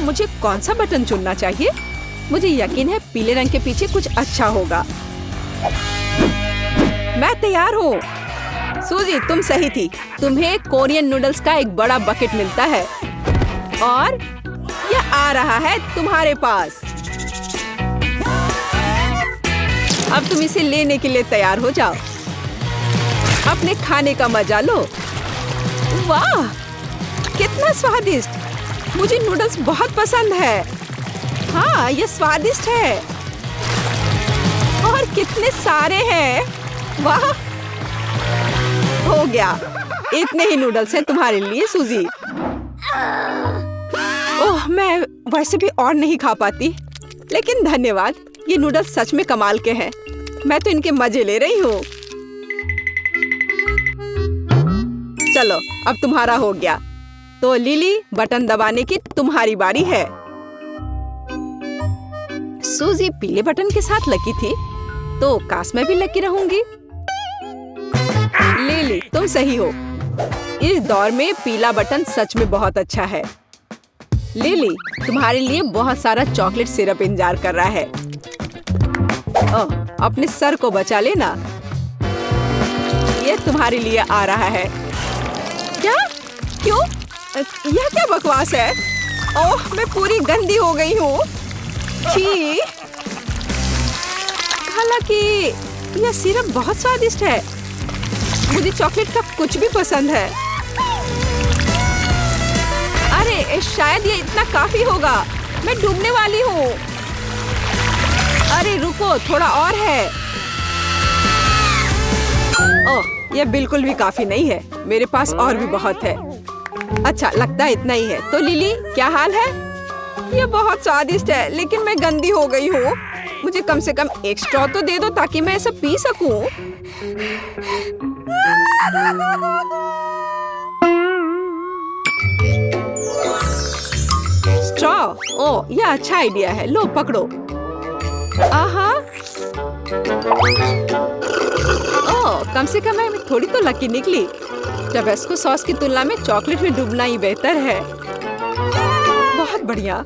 मुझे कौन सा बटन चुनना चाहिए? मुझे यकीन है पीले रंग के पीछे कुछ अच्छा होगा। मैं तैयार हूँ। सूजी, तुम सही थी। तुम्हें कोरियन नूडल्स का एक बड़ा बकेट मिलता है और यह आ रहा है तुम्हारे पास। अब तुम इसे लेने के लिए तैयार हो जाओ। अपने खाने का मजा लो। वाह, कितना स्वादिष्ट! मुझे नूडल्स बहुत पसंद है। हाँ, ये स्वादिष्ट है और कितने सारे हैं। वाह, हो गया। इतने ही नूडल्स हैं तुम्हारे लिए सूजी। ओह, मैं वैसे भी और नहीं खा पाती, लेकिन धन्यवाद। ये नूडल्स सच में कमाल के हैं। मैं तो इनके मजे ले रही हूँ। चलो, अब तुम्हारा हो गया। तो लिली, बटन दबाने की तुम्हारी बारी है। सूजी पीले बटन के साथ लकी थी, तो काश मैं भी लकी रहूंगी। लिली, तुम सही हो। इस दौर में पीला बटन सच में बहुत अच्छा है। लिली, तुम्हारे लिए बहुत सारा चॉकलेट सिरप इंतजार कर रहा है। ओह, अपने सर को बचा लेना। ये तुम्हारे लिए आ रहा है। क्या? क्यों? यह क्या बकवास है? ओह, मैं पूरी गंदी हो गई हूँ। छी! हालांकि यह सिरप बहुत स्वादिष्ट है। मुझे चॉकलेट का कुछ भी पसंद है। अरे, शायद ये इतना काफी होगा। मैं डूबने वाली हूँ। अरे रुको, थोड़ा और है। ओह, यह बिल्कुल भी काफी नहीं है। मेरे पास और भी बहुत है। अच्छा, लगता है इतना ही है। तो लिली, क्या हाल है? यह बहुत स्वादिष्ट है, लेकिन मैं गंदी हो गई हूँ। मुझे कम से कम एक स्ट्रॉ तो दे दो ताकि मैं इसे पी सकूं। स्ट्रॉ? ओह, यह अच्छा आइडिया है। लो, पकड़ो। आहा! ओह, कम से कम मैं थोड़ी तो लकी निकली। टबैस्को सॉस की तुलना में चॉकलेट में डूबना ही बेहतर है। बहुत बढ़िया।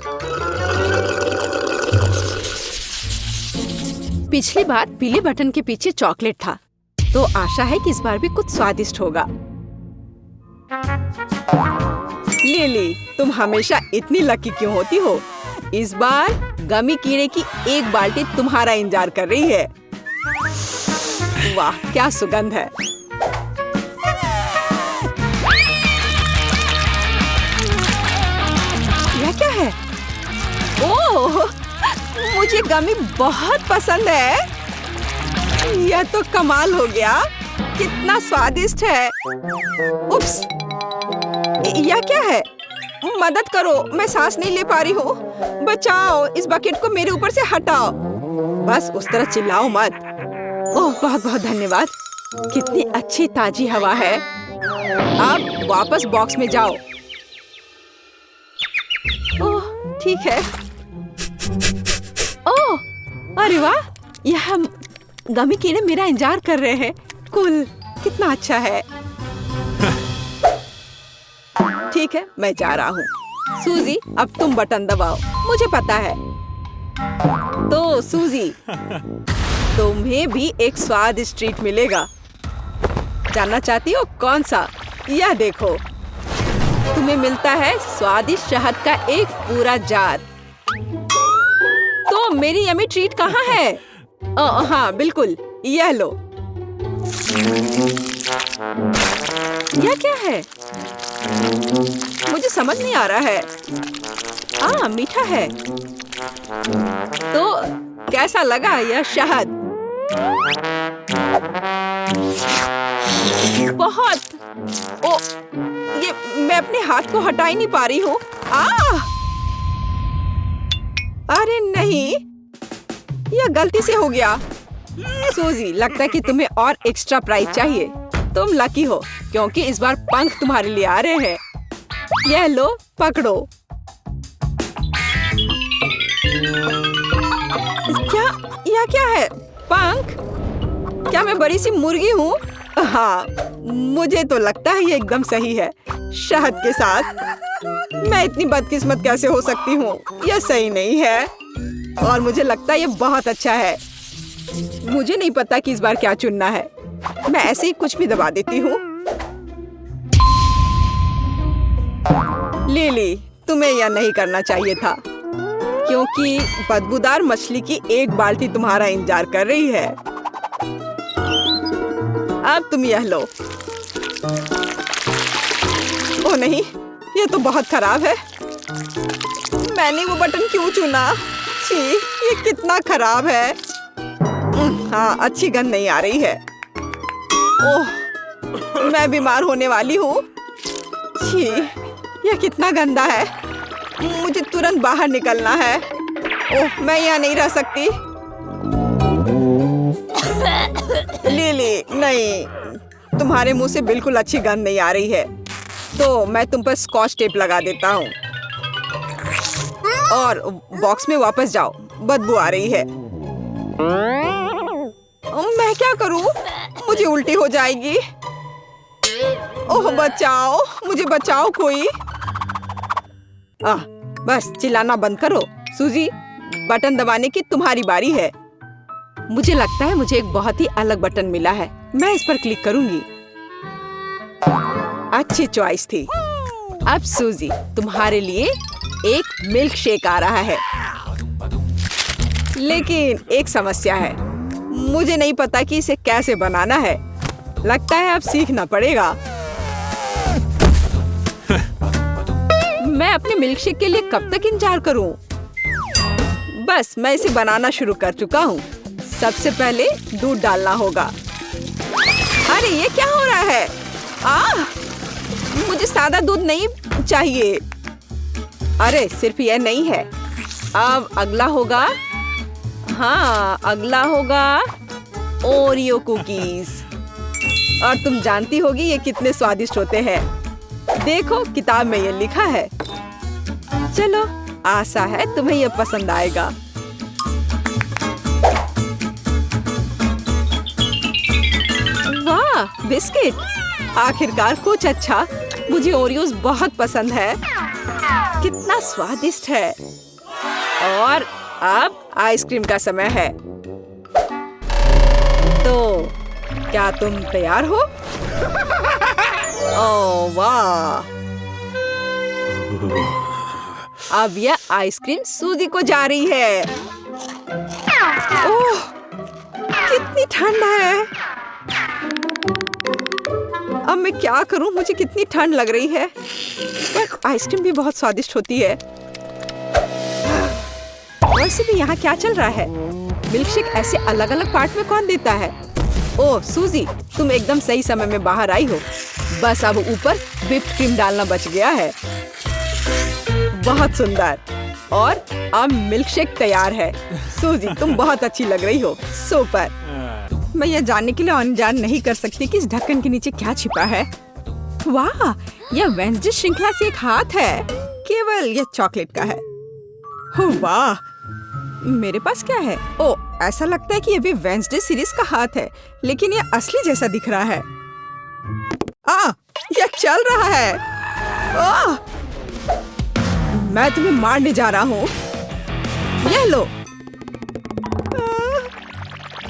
पिछली बार पीले बटन के पीछे चॉकलेट था, तो आशा है कि इस बार भी कुछ स्वादिष्ट होगा। लिली, तुम हमेशा इतनी लकी क्यों होती हो? इस बार गमी कीड़े की एक बाल्टी तुम्हारा इंतजार कर रही है। वाह, क्या सुगंध है! यह क्या है? ओह, मुझे गमी बहुत पसंद है। यह तो कमाल हो गया। कितना स्वादिष्ट है। उप्स, यह क्या है? मदद करो, मैं सांस नहीं ले पा रही हूँ। बचाओ, इस बकेट को मेरे ऊपर से हटाओ। बस उस तरह चिल्लाओ मत। ओह, बहुत बहुत धन्यवाद। कितनी अच्छी ताजी हवा है। अब वापस बॉक्स में जाओ। ओह, ठीक है। ओह, अरे वाह, यह गमी कीड़े मेरा इंतजार कर रहे हैं। कूल, कितना अच्छा है। ठीक है, मैं जा रहा हूँ। सूजी, अब तुम बटन दबाओ। मुझे पता है। तो सूजी, तुम्हें भी एक स्वादिष्ट ट्रीट मिलेगा। जानना चाहती हो कौन सा? यह देखो, तुम्हें मिलता है स्वादिष्ट शहद का एक पूरा जार। तो मेरी यम्मी ट्रीट कहाँ है? हाँ, बिल्कुल, यह लो। यह क्या है? मुझे समझ नहीं आ रहा है। मीठा है। तो कैसा लगा यह शहद? बहुत। ओ, ये मैं अपने हाथ को हटा ही नहीं पा रही हूँ। अरे नहीं, यह गलती से हो गया। सूजी, लगता है कि तुम्हें और एक्स्ट्रा प्राइज चाहिए। तुम लकी हो क्योंकि इस बार पंख तुम्हारे लिए आ रहे हैं। यह लो, पकड़ो। यह क्या है? पंख? क्या मैं बड़ी सी मुर्गी हूँ? हाँ, मुझे तो लगता है ये एकदम सही है। शहद के साथ। मैं इतनी बदकिस्मत कैसे हो सकती हूँ? यह सही नहीं है और मुझे लगता है ये बहुत अच्छा है। मुझे नहीं पता कि इस बार क्या चुनना है। मैं ऐसे ही कुछ भी दबा देती हूँ। लिली, तुम्हें यह नहीं करना चाहिए था, क्योंकि बदबूदार मछली की एक बाल्टी तुम्हारा इंतजार कर रही है। अब तुम यह लो। ओह नहीं, यह तो बहुत खराब है। मैंने वो बटन क्यों चुना? छी, ये कितना खराब है। हाँ, अच्छी गंध नहीं आ रही है। ओह, मैं बीमार होने वाली हूँ। छी, यह कितना गंदा है। मुझे तुरंत बाहर निकलना है। ओह, मैं यहाँ नहीं रह सकती। लिली, नहीं, तुम्हारे मुंह से बिल्कुल अच्छी गंध नहीं आ रही है, तो मैं तुम पर स्कॉच टेप लगा देता हूँ। और बॉक्स में वापस जाओ, बदबू आ रही है। मैं क्या करूँ? मुझे उल्टी हो जाएगी। ओह बचाओ, मुझे बचाओ कोई। बस चिल्लाना बंद करो। सूजी, बटन दबाने की तुम्हारी बारी है। मुझे लगता है मुझे एक बहुत ही अलग बटन मिला है। मैं इस पर क्लिक करूंगी। अच्छी चॉइस थी। अब सूजी, तुम्हारे लिए एक मिल्क शेक आ रहा है। लेकिन एक समस्या है, मुझे नहीं पता कि इसे कैसे बनाना है। लगता है अब सीखना पड़ेगा। मैं अपने मिल्क शेक के लिए कब तक इंतजार करूं? बस मैं इसे बनाना शुरू कर चुका हूँ। सबसे पहले दूध डालना होगा। अरे ये क्या हो रहा है? मुझे सादा दूध नहीं चाहिए। अरे सिर्फ यह नहीं है। अब अगला होगा, हाँ अगला होगा ओरियो कुकीज। और तुम जानती होगी ये कितने स्वादिष्ट होते हैं। देखो किताब में ये लिखा है। चलो, आशा है तुम्हें ये पसंद आएगा। वाह, बिस्किट! आखिरकार कुछ अच्छा। मुझे ओरियोज बहुत पसंद है। कितना स्वादिष्ट है। और अब आइसक्रीम का समय है। तो क्या तुम तैयार हो? ओह वाह! अब यह आइसक्रीम सूजी को जा रही है। ओह, कितनी ठंड है। अब मैं क्या करूं? मुझे कितनी ठंड लग रही है। पर आइसक्रीम भी बहुत स्वादिष्ट होती है। वैसे भी यहाँ क्या चल रहा है? मिल्कशेक ऐसे अलग अलग पार्ट में कौन देता है? ओह सूजी, तुम एकदम सही समय में बाहर आई हो। बस अब ऊपर व्हिप्ड क्रीम डालना बच गया है। बहुत सुंदर। और अब मिल्कशेक तैयार है। सूजी, तुम बहुत अच्छी लग रही हो। सुपर। मैं यह जानने के लिए अनजान नहीं कर सकती कि इस ढक्कन के नीचे क्या छिपा है। वाह, यह वेंसडे श्रृंखला से एक हाथ है। केवल यह चॉकलेट का है। वाह, मेरे पास क्या है? ओ, ऐसा लगता है कि यह भी वेंसडे सीरीज का हाथ है, लेकिन यह असली जैसा दिख रहा है। यह चल रहा है। मैं तुम्हें मारने जा रहा हूँ। यह लो।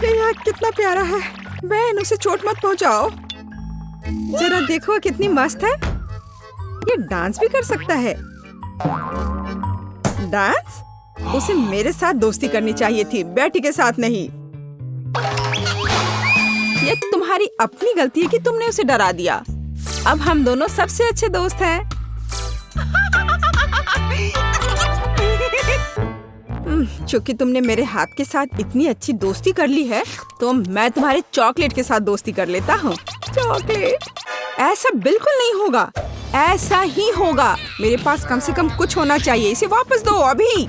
यह कितना प्यारा है। बहन, उसे चोट मत पहुंचाओ। जरा देखो कितनी मस्त है। ये डांस भी कर सकता है। डांस? उसे मेरे साथ दोस्ती करनी चाहिए थी, बेटी के साथ नहीं। ये तुम्हारी अपनी गलती है कि तुमने उसे डरा दिया। अब हम दोनों सबसे अच्छे दोस्त हैं। चूंकि तुमने मेरे हाथ के साथ इतनी अच्छी दोस्ती कर ली है, तो मैं तुम्हारे चॉकलेट के साथ दोस्ती कर लेता हूँ। चॉकलेट? ऐसा बिल्कुल नहीं होगा। ऐसा ही होगा। मेरे पास कम से कम कुछ होना चाहिए। इसे वापस दो अभी।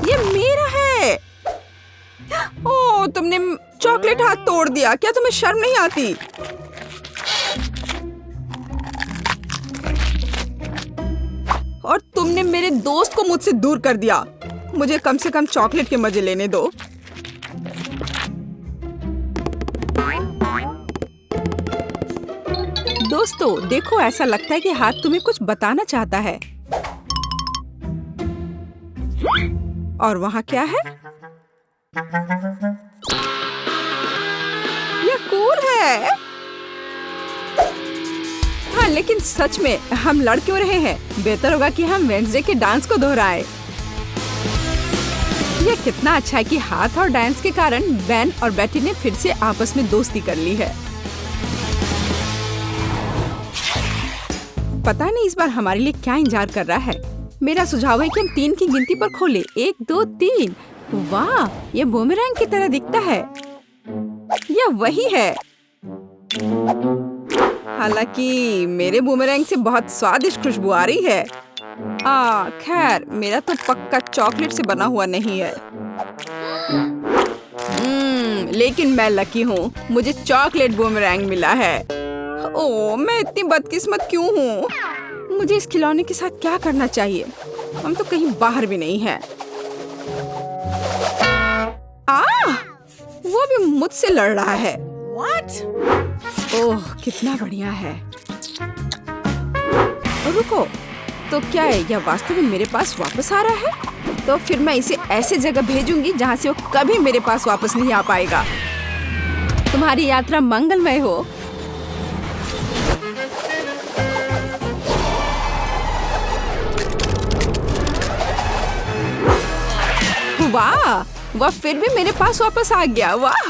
ये मेरा है। ओह, तुमने चॉकलेट हाथ तोड़ दिया। क्या तुम्हें शर्म नहीं आती? और तुमने मेरे दोस्त को मुझसे दूर कर दिया। मुझे कम से कम चॉकलेट के मजे लेने दो। दोस्तों देखो, ऐसा लगता है कि हाथ तुम्हें कुछ बताना चाहता है। और वहाँ क्या है? यह कूल है। हाँ, लेकिन सच में हम लड़ क्यों रहे हैं? बेहतर होगा कि हम वेडनेसडे के डांस को दोहराएं। यह कितना अच्छा है कि हाथ और डांस के कारण बेन और बेटी ने फिर से आपस में दोस्ती कर ली है। पता नहीं इस बार हमारे लिए क्या इंतजार कर रहा है। मेरा सुझाव है कि हम 3 की गिनती पर खोलें। 1, 2, 3। वाह, ये बूमेरैंग की तरह दिखता है। यह वही है। हालांकि मेरे बूमेरैंग से बहुत स्वादिष्ट खुशबू आ रही है। खैर, मेरा तो पक्का चॉकलेट से बना हुआ नहीं है। लेकिन मैं लकी हूँ, मुझे चॉकलेट बूमेरैंग मिला है। ओह, मैं इतनी बदकिस्मत क्यों हूँ? मुझे इस खिलौने के साथ क्या करना चाहिए? हम तो कहीं बाहर भी नहीं हैं। वो भी मुझसे लड़ रहा है। What? ओह, कितना बढ़िया है। रुको, तो क्या है, यह वास्तव में मेरे पास वापस आ रहा है? तो फिर मैं इसे ऐसे जगह भेजूंगी जहाँ से वो कभी मेरे पास वापस नहीं आ पाएगा। तुम्हारी यात्रा मंगलमय हो। वाह, वह फिर भी मेरे पास वापस आ गया। वाह,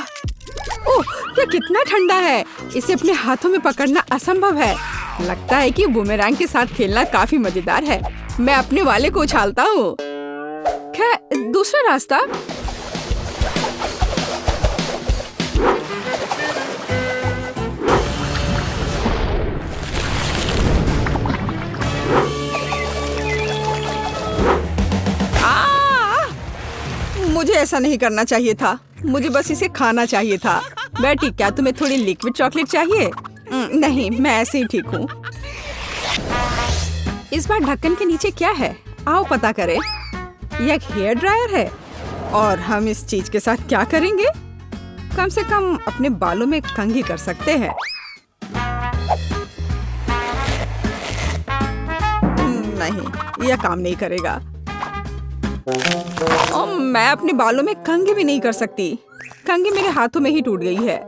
ओह, यह कितना ठंडा है। इसे अपने हाथों में पकड़ना असंभव है। लगता है कि बूमेरैंग के साथ खेलना काफी मजेदार है। मैं अपने वाले को उछालता हूँ। खैर, दूसरा रास्ता। मुझे ऐसा नहीं करना चाहिए था। मुझे बस इसे खाना चाहिए था। बेटी, क्या तुम्हें थोड़ी लिक्विड चॉकलेट चाहिए? नहीं, मैं ऐसे ही ठीक हूँ। इस बार ढक्कन के नीचे क्या है? आओ पता करें। यह एक हेयर ड्रायर है। और हम इस चीज के साथ क्या करेंगे? कम से कम अपने बालों में कंघी कर सकते हैं। नहीं, यह काम नहीं करेगा। मैं अपने बालों में कंघी भी नहीं कर सकती। कंघी मेरे हाथों में ही टूट गई है।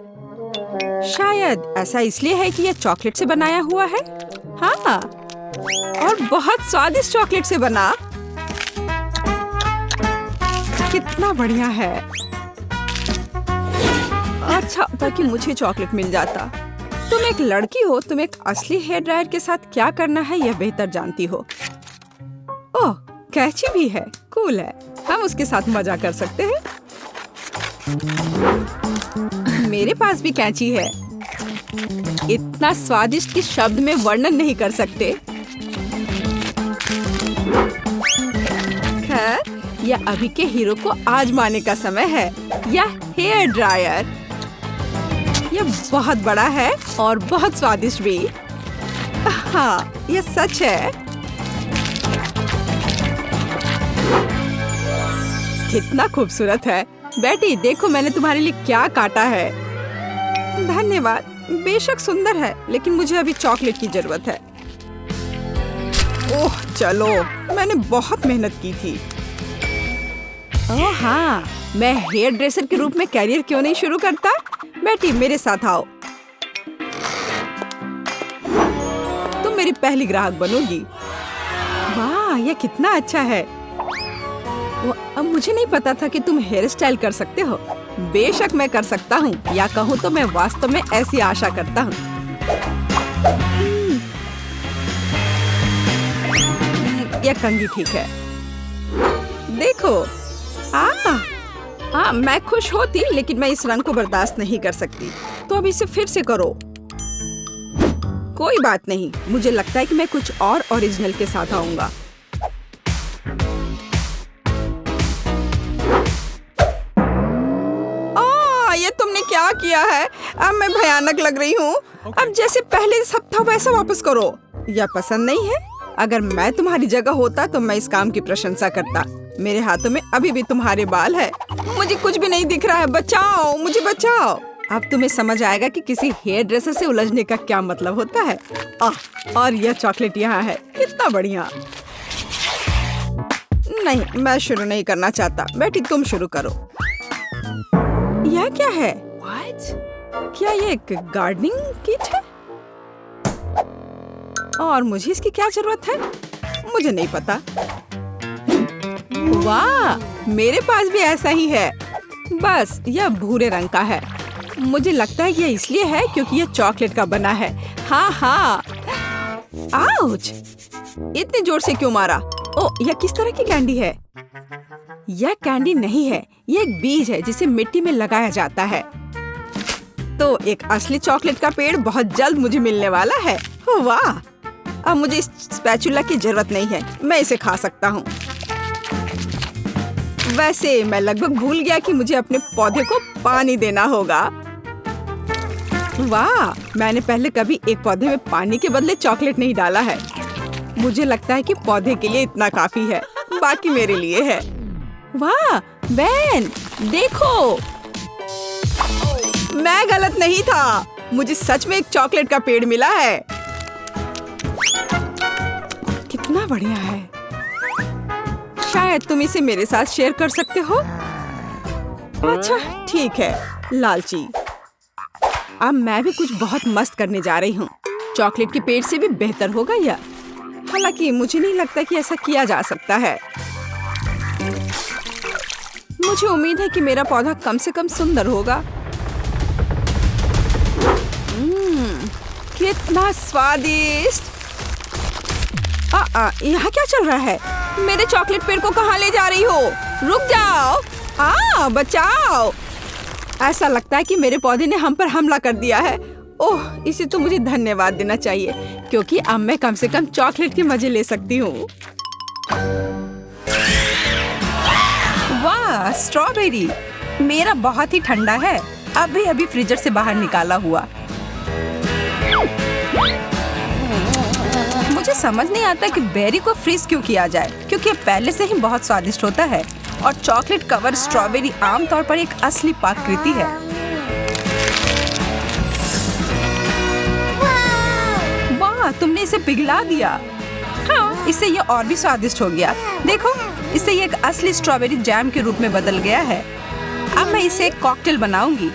शायद ऐसा इसलिए है कि यह चॉकलेट से बनाया हुआ है। हाँ, और बहुत स्वादिष्ट चॉकलेट से बना। कितना बढ़िया है। अच्छा होता कि मुझे चॉकलेट मिल जाता। तुम एक लड़की हो, तुम एक असली हेयर ड्रायर के साथ क्या करना है यह बेहतर जानती हो। ओह, कैची भी है। कूल है। हम उसके साथ मजा कर सकते हैं। मेरे पास भी कैंची है। इतना स्वादिष्ट कि शब्द में वर्णन नहीं कर सकते। खैर, यह अभी के हीरो को आजमाने का समय है। यह हेयर ड्रायर। यह बहुत बड़ा है और बहुत स्वादिष्ट भी। हाँ, यह सच है। कितना खूबसूरत है। बेटी, देखो मैंने तुम्हारे लिए क्या काटा है। धन्यवाद। बेशक सुंदर है, लेकिन मुझे अभी चॉकलेट की जरूरत है। ओह चलो, मैंने बहुत मेहनत की थी। ओह हाँ, मैं हेयर ड्रेसर के रूप में कैरियर क्यों नहीं शुरू करता? बेटी, मेरे साथ आओ। तुम मेरी पहली ग्राहक बनोगी। वाह, यह कितना अच्छा है। अब मुझे नहीं पता था कि तुम हेयर स्टाइल कर सकते हो। बेशक मैं कर सकता हूँ, या कहूँ तो मैं वास्तव में ऐसी आशा करता हूँ। यह कंघी ठीक है। देखो, मैं खुश होती, लेकिन मैं इस रंग को बर्दाश्त नहीं कर सकती। तो अब इसे फिर से करो। कोई बात नहीं, मुझे लगता है कि मैं कुछ और ओरिजिनल के साथ आऊंगा। ये तुमने क्या किया है? अब मैं भयानक लग रही हूँ। अब जैसे पहले सब था वैसा वापस करो। यह पसंद नहीं है? अगर मैं तुम्हारी जगह होता तो मैं इस काम की प्रशंसा करता। मेरे हाथों में अभी भी तुम्हारे बाल है। मुझे कुछ भी नहीं दिख रहा है। बचाओ, मुझे बचाओ। अब तुम्हें समझ आएगा कि किसी हेयर ड्रेसर से उलझने का क्या मतलब होता है। और यह चॉकलेट यहाँ है, कितना बढ़िया। नहीं, मैं शुरू नहीं करना चाहता। बेटी तुम शुरू करो। यह क्या है? क्या ये एक गार्डनिंग किट है? और मुझे इसकी क्या जरूरत है? मुझे नहीं पता। वाह, मेरे पास भी ऐसा ही है, बस यह भूरे रंग का है। मुझे लगता है यह इसलिए है क्योंकि यह चॉकलेट का बना है। हाँ। आउच! इतनी जोर से क्यों मारा? ओह, यह किस तरह की कैंडी है? यह कैंडी नहीं है, यह एक बीज है जिसे मिट्टी में लगाया जाता है। तो एक असली चॉकलेट का पेड़ बहुत जल्द मुझे मिलने वाला है। वाह! अब मुझे इस स्पैचुला की जरूरत नहीं है, मैं इसे खा सकता हूँ। वैसे मैं लगभग भूल गया कि मुझे अपने पौधे को पानी देना होगा। वाह, मैंने पहले कभी एक पौधे में पानी के बदले चॉकलेट नहीं डाला है। मुझे लगता है कि पौधे के लिए इतना काफी है, बाकी मेरे लिए है। वाह बेन, देखो, मैं गलत नहीं था। मुझे सच में एक चॉकलेट का पेड़ मिला है। कितना बढ़िया है। शायद तुम इसे मेरे साथ शेयर कर सकते हो। अच्छा ठीक है, लालची। अब मैं भी कुछ बहुत मस्त करने जा रही हूँ। चॉकलेट के पेड़ से भी बेहतर होगा यह। हालांकि मुझे नहीं लगता कि ऐसा किया जा सकता है। मुझे उम्मीद है कि मेरा पौधा कम से कम सुंदर होगा। कितना स्वादिष्ट। यहाँ क्या चल रहा है? मेरे चॉकलेट पेड़ को कहाँ ले जा रही हो? रुक जाओ। बचाओ। ऐसा लगता है कि मेरे पौधे ने हम पर हमला कर दिया है। ओह, इसे तो मुझे धन्यवाद देना चाहिए क्योंकि अब मैं कम से कम चॉकलेट के मजे ले सकती हूँ। वाह, स्ट्रॉबेरी मेरा बहुत ही ठंडा है, अभी फ्रीजर से बाहर निकाला हुआ। मुझे समझ नहीं आता कि बेरी को फ्रीज क्यों किया जाए, क्योंकि यह पहले से ही बहुत स्वादिष्ट होता है और चॉकलेट कवर स्ट्रॉबेरी आमतौर पर एक असली पाककृति है। वाह, तुमने इसे पिघला दिया। हाँ, इससे यह और भी स्वादिष्ट हो गया। देखो, इससे यह एक असली स्ट्रॉबेरी जैम के रूप में बदल गया है। अब मैं इसे एक कॉकटेल बनाऊंगी।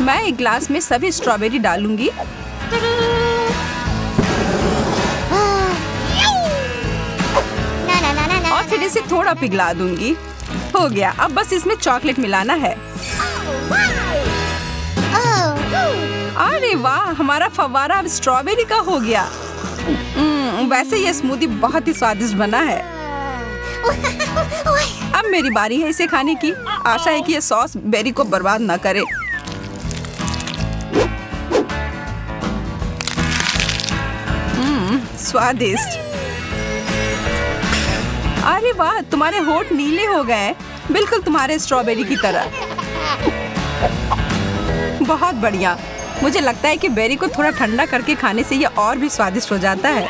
मैं एक ग्लास में सभी स्ट्रॉबेरी डालूंगी। और फिर इसे थोड़ा पिघला दूंगी। हो गया, अब बस इसमें चॉकलेट मिलाना है। अरे वाह, हमारा फव्वारा अब स्ट्रॉबेरी का हो गया। वैसे ये स्मूदी बहुत ही स्वादिष्ट बना है। अब मेरी बारी है इसे खाने की। आशा है कि ये सॉस बेरी को बर्बाद ना करे। स्वादिष्ट। अरे वाह, तुम्हारे होंठ नीले हो गए, बिल्कुल तुम्हारे स्ट्रॉबेरी की तरह। बहुत बढ़िया। मुझे लगता है कि बेरी को थोड़ा ठंडा करके खाने से यह और भी स्वादिष्ट हो जाता है।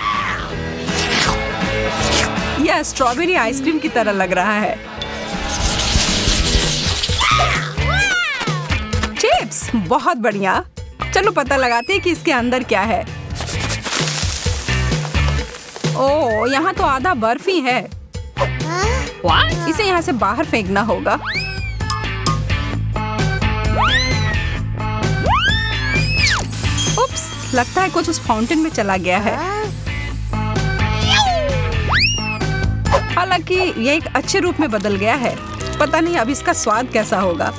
यह स्ट्रॉबेरी आइसक्रीम की तरह लग रहा है। चिप्स, बहुत बढ़िया। चलो पता लगाते हैं कि इसके अंदर क्या है। ओह, यहाँ तो आधा बर्फ ही है। इसे यहाँ से बाहर फेंकना होगा। उप्स, लगता है कुछ उस फाउंटेन में चला गया है। हालांकि ये एक अच्छे रूप में बदल गया है। पता नहीं अब इसका स्वाद कैसा होगा।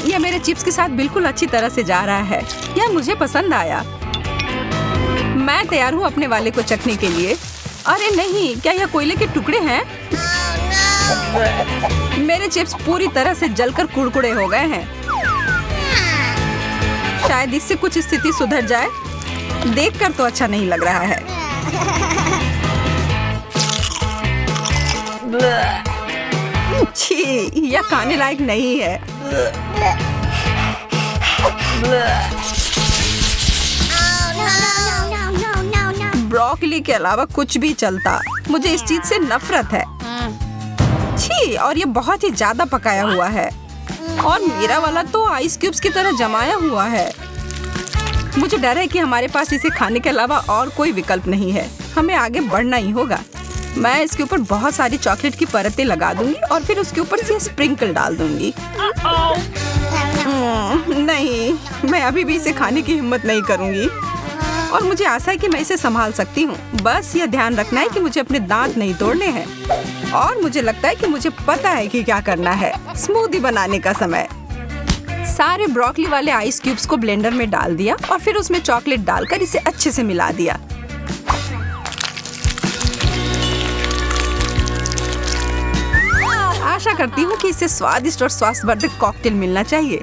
यह मेरे चिप्स के साथ बिल्कुल अच्छी तरह से जा रहा है। यह मुझे पसंद आया। मैं तैयार हूँ अपने वाले को चखने के लिए। अरे नहीं, क्या यह कोयले के टुकड़े हैं? मेरे चिप्स पूरी तरह से जलकर कुड़कुड़े हो गए हैं। शायद इससे कुछ स्थिति सुधर जाए। देखकर तो अच्छा नहीं लग रहा है। छी, यह खाने लायक नहीं है। ब्रोकली के अलावा कुछ भी चलता। मुझे इस चीज से नफरत है। छी, और ये बहुत ही ज्यादा पकाया हुआ है और मेरा वाला तो आइस क्यूब्स की तरह जमाया हुआ है। मुझे डर है कि हमारे पास इसे खाने के अलावा और कोई विकल्प नहीं है। हमें आगे बढ़ना ही होगा। मैं इसके ऊपर बहुत सारी चॉकलेट की परतें लगा दूंगी और फिर उसके ऊपर से स्प्रिंकल डाल दूंगी। नहीं, मैं अभी भी इसे खाने की हिम्मत नहीं करूंगी और मुझे आशा है कि मैं इसे संभाल सकती हूँ। बस यह ध्यान रखना है कि मुझे अपने दांत नहीं तोड़ने हैं और मुझे लगता है कि मुझे पता है कि क्या करना है। स्मूदी बनाने का समय। सारे ब्रोकली वाले आइस क्यूब्स को ब्लेंडर में डाल दिया और फिर उसमें चॉकलेट डालकर इसे अच्छे से मिला दिया। आशा करती हूँ कि इसे स्वादिष्ट और स्वास्थ्यवर्धक कॉकटेल मिलना चाहिए।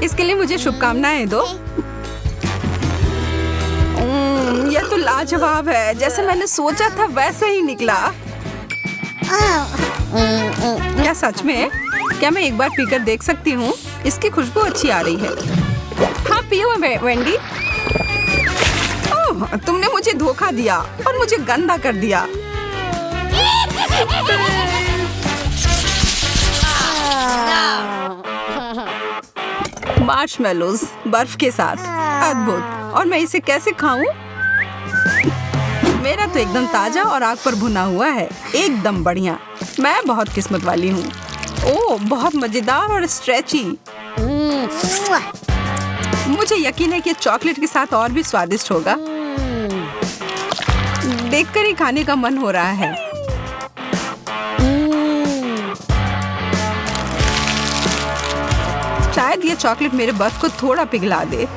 इसके लिए मुझे शुभकामनाएं दो। यह तो लाजवाब है। जैसे मैंने सोचा था वैसे ही निकला। क्या सच में? क्या मैं एक बार पीकर देख सकती हूँ? इसकी खुशबू अच्छी आ रही है। हाँ पियो वेंडी। ओह, तुमने मुझे धोखा दिया और मुझे गंदा कर दिया। मार्शमेलोज बर्फ के साथ, अद्भुत। और मैं इसे कैसे खाऊं? मेरा तो एकदम ताजा और आग पर भुना हुआ है। एकदम बढ़िया। मैं बहुत किस्मत वाली हूँ। ओह, बहुत मजेदार और स्ट्रेची। मुझे यकीन है कि चॉकलेट के साथ और भी स्वादिष्ट होगा। देखकर ही खाने का मन हो रहा है। शायद ये चॉकलेट मेरे बर्फ को थोड़ा पिघला दे।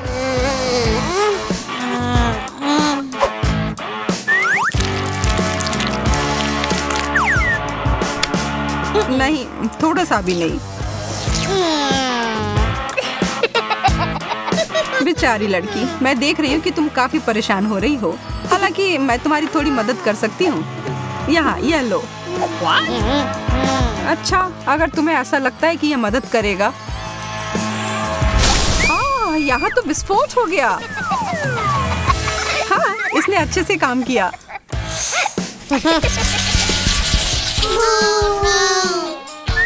नहीं, थोड़ा सा भी नहीं। बेचारी लड़की, मैं देख रही हूँ कि तुम काफी परेशान हो रही हो। हालांकि मैं तुम्हारी थोड़ी मदद कर सकती हूँ। यहाँ, यह लो। अच्छा, अगर तुम्हें ऐसा लगता है कि यह मदद करेगा। यहाँ तो विस्फोट हो गया। हाँ, इसने अच्छे से काम किया।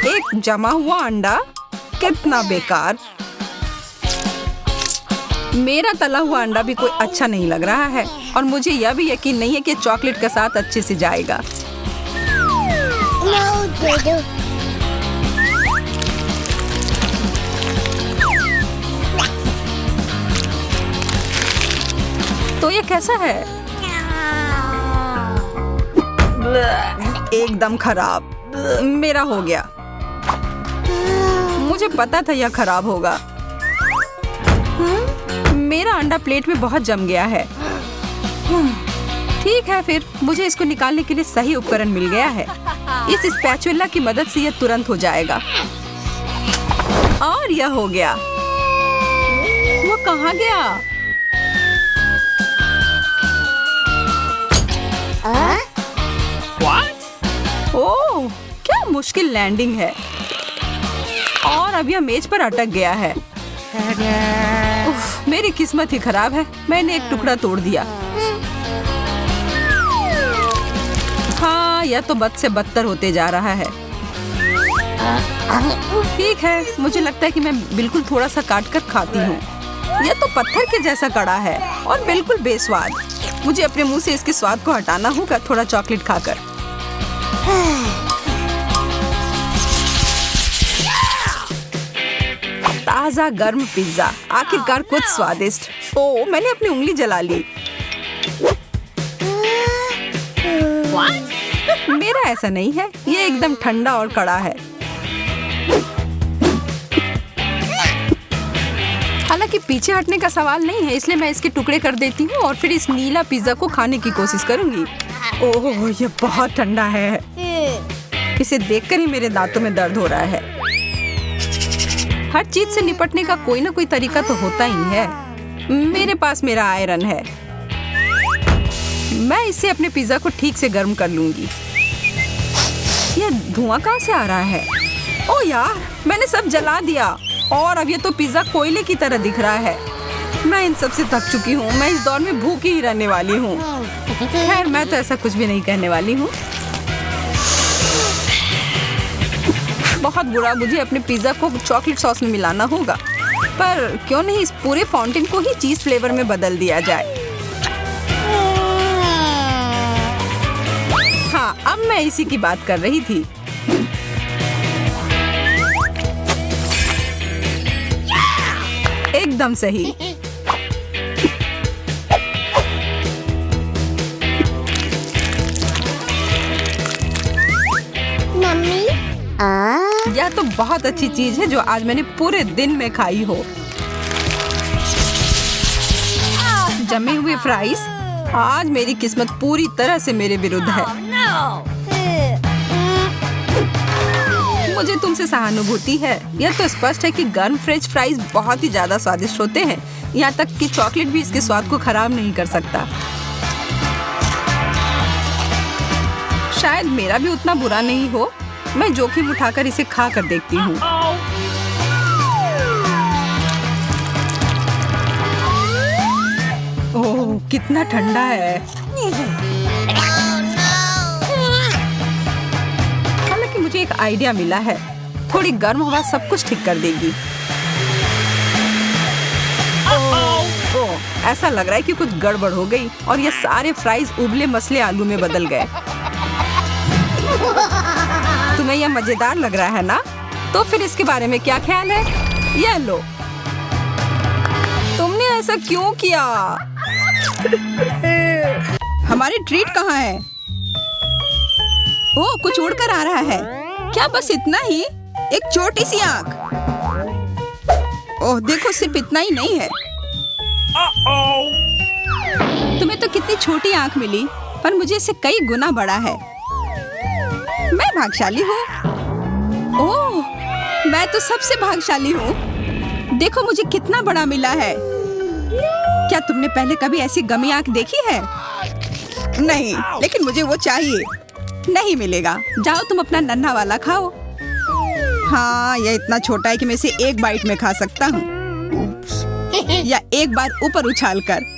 एक जमा हुआ अंडा, कितना बेकार। मेरा तला हुआ अंडा भी कोई अच्छा नहीं लग रहा है और मुझे यह भी यकीन नहीं है कि चॉकलेट के साथ अच्छे से जाएगा। तो ये कैसा है? एकदम खराब। मेरा हो गया। मुझे पता था यह खराब होगा। मेरा अंडा प्लेट में बहुत जम गया है। ठीक है, फिर मुझे इसको निकालने के लिए सही उपकरण मिल गया है। इस स्पैचुला की मदद से यह तुरंत हो जाएगा। और यह हो गया। वो कहाँ गया? ओह, क्या मुश्किल लैंडिंग है। और अब यह मेज पर अटक गया है। उफ, मेरी किस्मत ही खराब है। मैंने एक टुकड़ा तोड़ दिया। हाँ, यह तो बद से बदतर होते जा रहा है। ठीक है, मुझे लगता है कि मैं बिल्कुल थोड़ा सा काट कर खाती हूँ। यह तो पत्थर के जैसा कड़ा है और बिल्कुल बेस्वाद। मुझे अपने मुंह से इसके स्वाद को हटाना होगा थोड़ा चॉकलेट खाकर। ताजा गर्म पिज्जा, आखिरकार कुछ स्वादिष्ट। ओह, मैंने अपनी उंगली जला ली। मेरा ऐसा नहीं है, ये एकदम ठंडा और कड़ा है। हालांकि पीछे हटने का सवाल नहीं है, इसलिए मैं इसके टुकड़े कर देती हूँ और फिर इस नीला पिज्जा को खाने की कोशिश करूंगी। ओह, ये बहुत ठंडा है। इसे देखकर ही मेरे दांतों में दर्द हो रहा है। हर चीज से निपटने का कोई ना कोई तरीका तो होता ही है। मेरे पास मेरा आयरन है। मैं इससे अपने पिज्जा को ठीक से गर्म कर लूंगी। यह धुआं कहाँ से आ रहा है? ओ यार, मैंने सब जला दिया और अब ये तो पिज्जा कोयले की तरह दिख रहा है। मैं इन सब से थक चुकी हूँ। मैं इस दौर में भूखी ही रहने वाली हूँ। खैर, मैं तो ऐसा कुछ भी नहीं कहने वाली हूँ। बहुत बुरा, मुझे अपने पिज्जा को चॉकलेट सॉस में मिलाना होगा। पर क्यों नहीं इस पूरे फाउंटेन को ही चीज फ्लेवर में बदल दिया जाए। हाँ, अब मैं इसी की बात कर रही थी। एकदम सही। मम्मी, यह तो बहुत अच्छी चीज है जो आज मैंने पूरे दिन में खाई हो। जमे हुए फ्राइज। आज मेरी किस्मत पूरी तरह से मेरे विरुद्ध है। मुझे तुमसे सहानुभूति है। यह तो स्पष्ट है कि गर्म फ्रेंच फ्राइज बहुत ही ज्यादा स्वादिष्ट होते हैं। यहाँ तक कि चॉकलेट भी इसके स्वाद को खराब नहीं कर सकता। शायद मेरा भी उतना बुरा नहीं हो। मैं जोखिम उठाकर इसे खा कर देखती हूँ। ओह, कितना ठंडा है। हालांकि मुझे एक आइडिया मिला है। थोड़ी गर्म हवा सब कुछ ठीक कर देगी। ओह, ऐसा लग रहा है कि कुछ गड़बड़ हो गई और ये सारे फ्राइज उबले मसले आलू में बदल गए। तुम्हें यह मजेदार लग रहा है ना? तो फिर इसके बारे में क्या ख्याल है? यह लो। तुमने ऐसा क्यों किया? हमारी ट्रीट कहाँ है? ओह, कुछ उड़कर आ रहा है। क्या बस इतना ही? एक छोटी सी आंख। ओह देखो, सिर्फ इतना ही नहीं है। तुम्हें तो कितनी छोटी आंख मिली, पर मुझे इससे कई गुना बड़ा है। मैं भाग्यशाली हूँ। ओह, मैं तो सबसे भाग्यशाली हूँ। देखो मुझे कितना बड़ा मिला है। क्या तुमने पहले कभी ऐसी गमी आंख देखी है? नहीं, लेकिन मुझे वो चाहिए। नहीं मिलेगा। जाओ तुम अपना नन्हा वाला खाओ। हाँ, यह इतना छोटा है कि मैं इसे एक बाइट में खा सकता हूँ, या एक बार ऊपर उछालकर।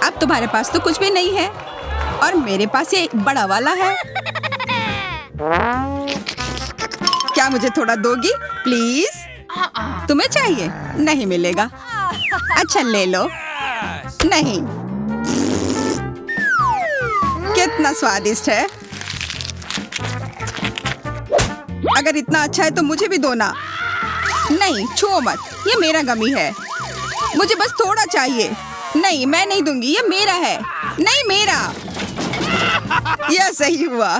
अब तुम्हारे पास तो कुछ भी नहीं है और मेरे पास ये बड़ा वाला है। क्या मुझे थोड़ा दोगी प्लीज? तुम्हें चाहिए? नहीं मिलेगा। अच्छा ले लो। नहीं। कितना स्वादिष्ट है। अगर इतना अच्छा है तो मुझे भी दो ना। नहीं, छुओ मत, ये मेरा गमी है। मुझे बस थोड़ा चाहिए। नहीं, मैं नहीं दूंगी, ये मेरा है। नहीं, मेरा। यह सही हुआ।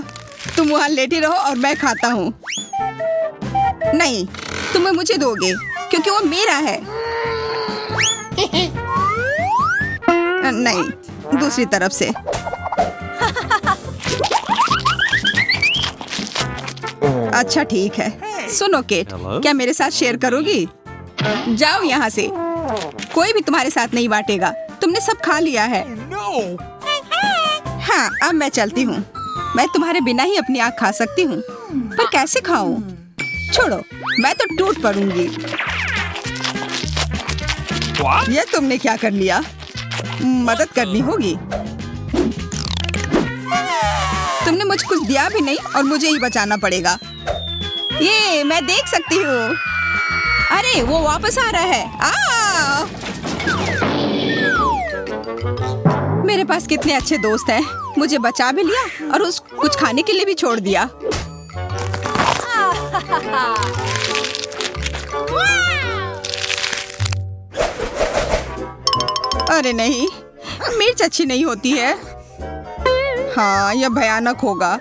तुम वहाँ लेटे रहो और मैं खाता हूँ। नहीं, तुम्हें मुझे दोगे क्योंकि वो मेरा है। नहीं, दूसरी तरफ से। अच्छा ठीक है। सुनो केट, क्या मेरे साथ शेयर करोगी? जाओ यहाँ से। कोई भी तुम्हारे साथ नहीं बांटेगा। तुमने सब खा लिया है। हाँ, अब मैं चलती हूँ। मैं तुम्हारे बिना ही अपनी आँख खा सकती हूँ, पर कैसे खाऊं? छोड़ो, मैं तो टूट पड़ूंगी। यह तुमने क्या कर लिया? मदद करनी होगी। तुमने मुझे कुछ दिया भी नहीं और मुझे ही बचाना पड़ेगा। ये मैं देख सकती हूँ। अरे वो वापस आ रहा है। मेरे पास कितने अच्छे दोस्त हैं। मुझे बचा भी लिया और उस कुछ खाने के लिए भी छोड़ दिया। अरे नहीं, मिर्च अच्छी नहीं होती है। हाँ, यह भयानक होगा।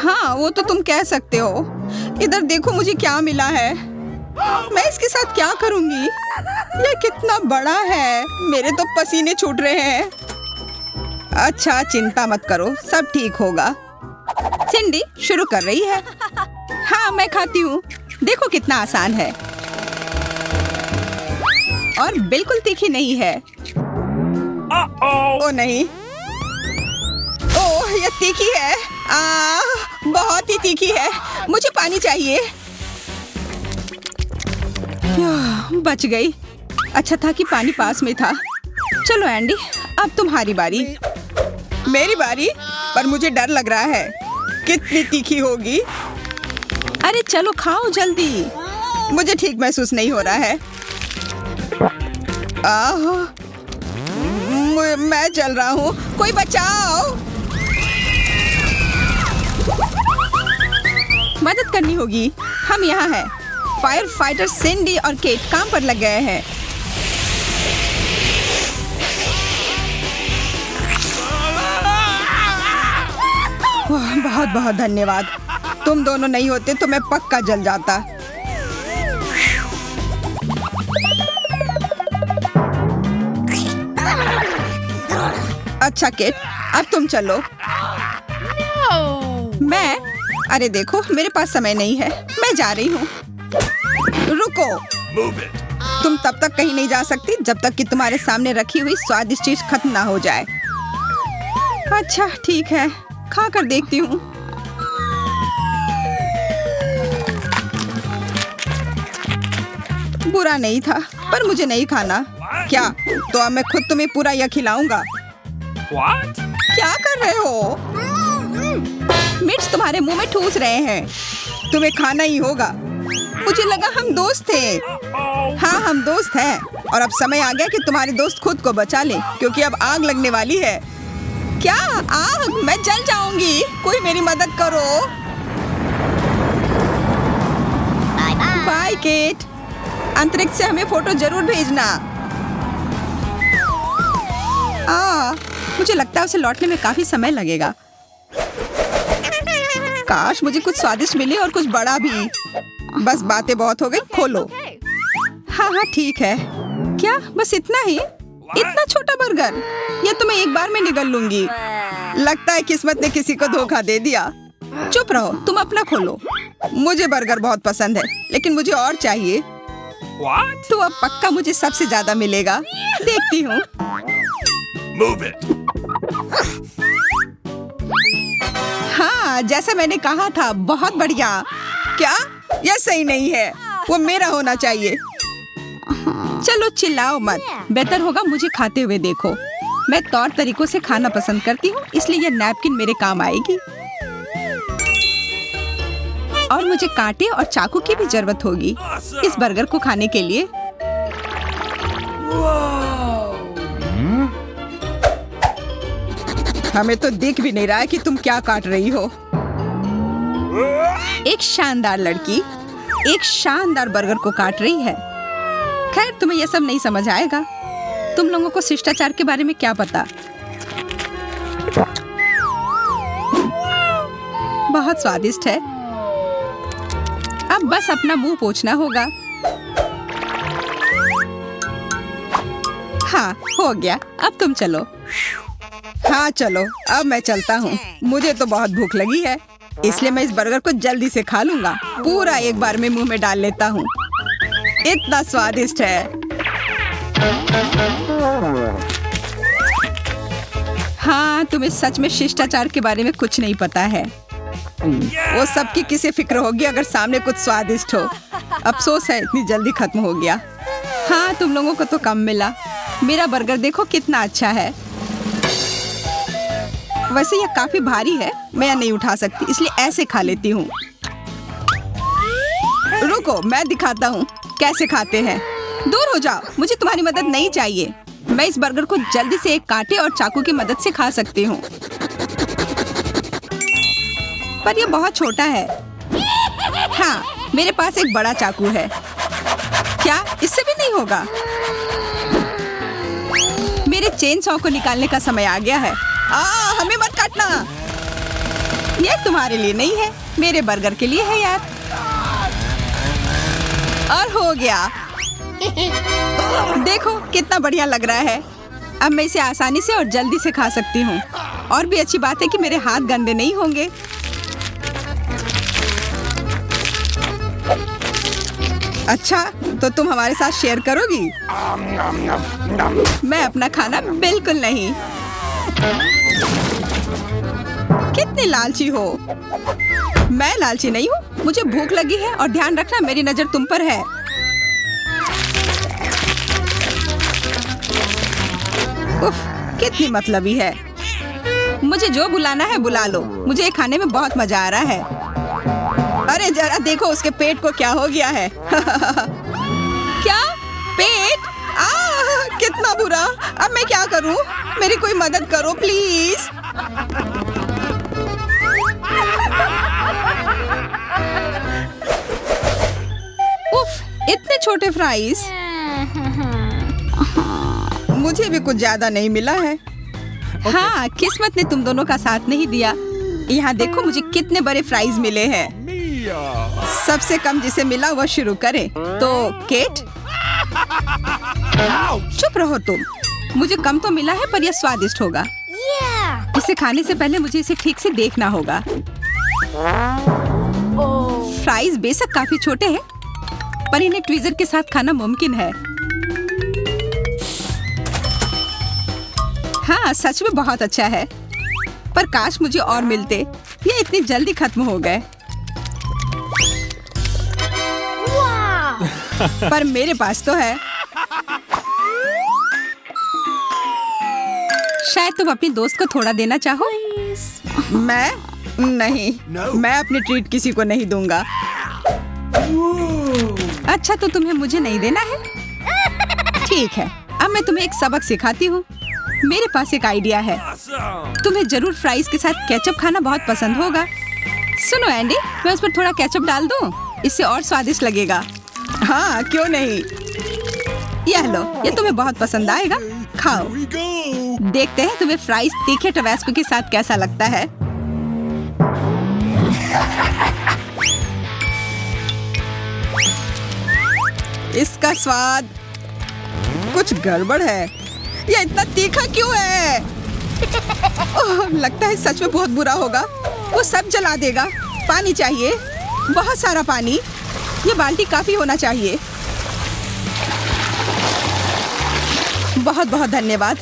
हाँ, वो तो तुम कह सकते हो। इधर देखो मुझे क्या मिला है। मैं इसके साथ क्या करूंगी? यह कितना बड़ा है। मेरे तो पसीने छूट रहे हैं। अच्छा, चिंता मत करो, सब ठीक होगा। सिंडी शुरू कर रही है। हाँ, मैं खाती हूँ। देखो कितना आसान है और बिल्कुल तीखी नहीं है। ओ नहीं, ये तीखी है। बहुत ही तीखी है। मुझे पानी चाहिए। बच गई। अच्छा था कि पानी पास में था। चलो एंडी, अब तुम्हारी बारी। मेरी बारी? पर मुझे डर लग रहा है। कितनी तीखी होगी? अरे चलो खाओ जल्दी। मुझे ठीक महसूस नहीं हो रहा है। मैं चल रहा हूँ। कोई बचाओ। मदद करनी होगी। हम यहाँ हैं। फायर फाइटर सिंडी और केट काम पर लग गए हैं। बहुत बहुत धन्यवाद। तुम दोनों नहीं होते तो मैं पक्का जल जाता। अच्छा केट, अब तुम चलो। मैं? अरे देखो, मेरे पास समय नहीं है। मैं जा रही हूँ। रुको। तुम तब तक कहीं नहीं जा सकती जब तक कि तुम्हारे सामने रखी हुई स्वादिष्ट चीज खत्म ना हो जाए। अच्छा ठीक है, खा कर देखती हूँ। बुरा नहीं था, पर मुझे नहीं खाना। क्या? तो अब मैं खुद तुम्हें पूरा यह खिलाऊंगा। क्या कर रहे हो? मिर्च तुम्हारे मुंह में ठूस रहे हैं। तुम्हें खाना ही होगा। मुझे लगा हम दोस्त थे। हाँ, हम दोस्त हैं। और अब समय आ गया कि तुम्हारे दोस्त खुद को बचा ले, क्योंकि अब आग लगने वाली है। क्या आग? मैं जल जाऊंगी। कोई मेरी मदद करो। बाय केट। अंतरिक्ष से हमें फोटो जरूर भेजना। मुझे लगता है उसे लौटने में काफी समय लगेगा। काश मुझे कुछ स्वादिष्ट मिले और कुछ बड़ा भी। बस बातें बहुत हो गई। खोलो। हाँ ठीक है। क्या बस इतना ही? इतना छोटा बर्गर? ये तो मैं एक बार में निगल लूंगी। लगता है किस्मत ने किसी को धोखा दे दिया। चुप रहो, तुम अपना खोलो। मुझे बर्गर बहुत पसंद है, लेकिन मुझे और चाहिए। तो अब पक्का मुझे सबसे ज्यादा मिलेगा। देखती हूँ। हाँ, जैसा मैंने कहा था, बहुत बढ़िया। क्या? यह सही नहीं है। वो मेरा होना चाहिए। चलो चिल्लाओ मत। बेहतर होगा मुझे खाते हुए देखो। मैं तौर तरीकों से खाना पसंद करती हूँ, इसलिए यह नैपकिन मेरे काम आएगी। और मुझे कांटे और चाकू की भी जरूरत होगी इस बर्गर को खाने के लिए। हमें तो दिख भी नहीं रहा है कि तुम क्या काट रही हो। एक शानदार लड़की एक शानदार बर्गर को काट रही है। खैर, तुम्हें यह सब नहीं समझ आएगा। तुम लोगों को शिष्टाचार के बारे में क्या पता। बहुत स्वादिष्ट है। अब बस अपना मुंह पोंछना होगा। हाँ, हो गया। अब तुम चलो। हाँ चलो, अब मैं चलता हूँ। मुझे तो बहुत भूख लगी है, इसलिए मैं इस बर्गर को जल्दी से खा लूंगा। पूरा एक बार में मुंह में डाल लेता हूँ। इतना स्वादिष्ट है। हाँ, तुम्हें सच में शिष्टाचार के बारे में कुछ नहीं पता है। वो सबकी किसे फिक्र होगी अगर सामने कुछ स्वादिष्ट हो। अफसोस है इतनी जल्दी खत्म हो गया। हाँ, तुम लोगों को तो कम मिला। मेरा बर्गर देखो कितना अच्छा है। वैसे यह काफी भारी है, मैं यह नहीं उठा सकती, इसलिए ऐसे खा लेती हूँ। रुको, मैं दिखाता हूँ कैसे खाते हैं। दूर हो जाओ, मुझे तुम्हारी मदद नहीं चाहिए। मैं इस बर्गर को जल्दी से एक कांटे और चाकू की मदद से खा सकती हूँ, पर यह बहुत छोटा है। हाँ, मेरे पास एक बड़ा चाकू है। क्या इससे भी नहीं होगा? मेरे चेन सॉ को निकालने का समय आ गया है। हमें मत काटना। यह तुम्हारे लिए नहीं है, मेरे बर्गर के लिए है यार। और हो गया। देखो कितना बढ़िया लग रहा है। अब मैं इसे आसानी से और जल्दी से खा सकती हूँ। और भी अच्छी बात है कि मेरे हाथ गंदे नहीं होंगे। अच्छा, तो तुम हमारे साथ शेयर करोगी? मैं अपना खाना बिल्कुल नहीं। कितनी लालची हो। मैं लालची नहीं हूँ, मुझे भूख लगी है और ध्यान रखना मेरी नजर तुम पर है। उफ, कितनी मतलबी है। मुझे जो बुलाना है बुला लो, मुझे ये खाने में बहुत मजा आ रहा है। अरे जरा देखो उसके पेट को क्या हो गया है। क्या पेट? कितना बुरा। अब मैं क्या करूं? मेरी कोई मदद करो प्लीज। उफ, इतने छोटे फ्राइज। मुझे भी कुछ ज्यादा नहीं मिला है। हाँ, किस्मत ने तुम दोनों का साथ नहीं दिया। यहाँ देखो मुझे कितने बड़े फ्राइज मिले हैं। सबसे कम जिसे मिला वो शुरू करे। तो केट, चुप रहो तुम। मुझे कम तो मिला है पर यह स्वादिष्ट होगा। इसे खाने से पहले मुझे इसे ठीक से देखना होगा। फ्राइज बेशक काफी छोटे हैं, पर इन्हें ट्वीजर के साथ खाना मुमकिन है। हाँ, सच में बहुत अच्छा है, पर काश मुझे और मिलते। ये इतनी जल्दी खत्म हो गए। पर मेरे पास तो है। शायद तुम अपनी दोस्त को थोड़ा देना चाहो। मैं नहीं, मैं अपनी ट्रीट किसी को नहीं दूंगा। अच्छा, तो तुम्हें मुझे नहीं देना है? ठीक है, अब मैं तुम्हें एक सबक सिखाती हूँ। मेरे पास एक आइडिया है। तुम्हें जरूर फ्राइज के साथ केचप खाना बहुत पसंद होगा। सुनो एंडी, मैं उस पर थोड़ा केचप डाल दूँ, इससे और स्वादिष्ट लगेगा। हाँ, क्यों नहीं। यह लो, ये तुम्हें बहुत पसंद आएगा। खाओ। देखते हैं तुम्हें फ्राइज तीखे टबास्को के साथ कैसा लगता है। इसका स्वाद कुछ गड़बड़ है। यह इतना तीखा क्यों है? ओह, लगता है सच में बहुत बुरा होगा। वो सब जला देगा। पानी चाहिए, बहुत सारा पानी। ये बाल्टी काफी होना चाहिए। बहुत बहुत धन्यवाद।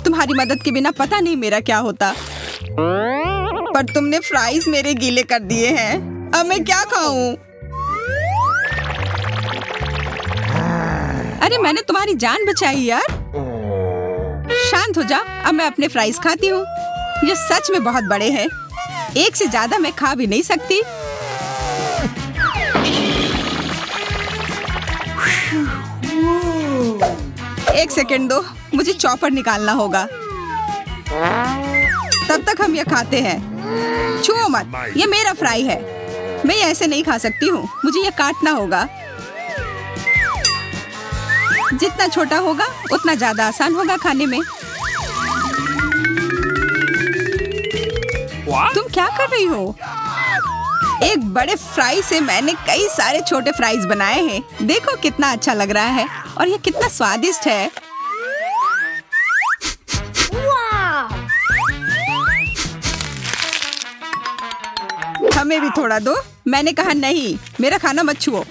तुम्हारी मदद के बिना पता नहीं मेरा क्या होता। पर तुमने फ्राइज मेरे गीले कर दिए हैं। अब मैं क्या खाऊं? अरे मैंने तुम्हारी जान बचाई यार। शांत हो जा, अब मैं अपने फ्राइज खाती हूँ। ये सच में बहुत बड़े हैं। एक से ज्यादा मैं खा भी नहीं सकती। एक सेकंड दो, मुझे चॉपर निकालना होगा। तब तक हम ये खाते हैं। छुओ मत, ये मेरा फ्राई है। मैं ये ऐसे नहीं खा सकती हूँ, मुझे ये काटना होगा। जितना छोटा होगा उतना ज्यादा आसान होगा खाने में। तुम क्या कर रही हो? एक बड़े फ्राई से मैंने कई सारे छोटे फ्राइज बनाए हैं। देखो कितना अच्छा लग रहा है और ये कितना स्वादिष्ट है। हमें भी थोड़ा दो। मैंने कहा नहीं, मेरा खाना मत छुओ।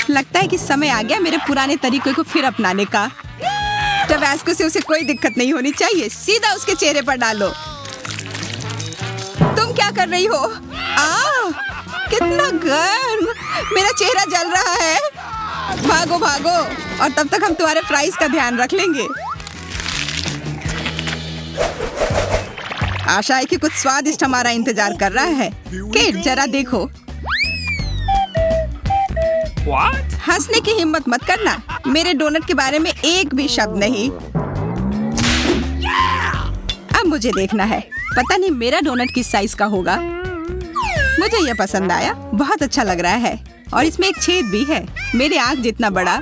लगता है कि समय आ गया मेरे पुराने तरीके को फिर अपनाने का। टबास्को से उसे कोई दिक्कत नहीं होनी चाहिए। सीधा उसके चेहरे पर डालो। तुम क्या कर रही हो? कितना गर्म! मेरा चेहरा जल रहा है। भागो भागो, और तब तक हम तुम्हारे फ्राइज का ध्यान रख लेंगे। आशा है कि कुछ स्वादिष्ट हमारा इंतजार कर रहा है। केट, जरा देखो। हंसने की हिम्मत मत करना। मेरे डोनट के बारे में एक भी शब्द नहीं। अब मुझे देखना है, पता नहीं मेरा डोनट किस साइज का होगा। मुझे यह पसंद आया, बहुत अच्छा लग रहा है। और इसमें एक छेद भी है, मेरी आंख जितना बड़ा।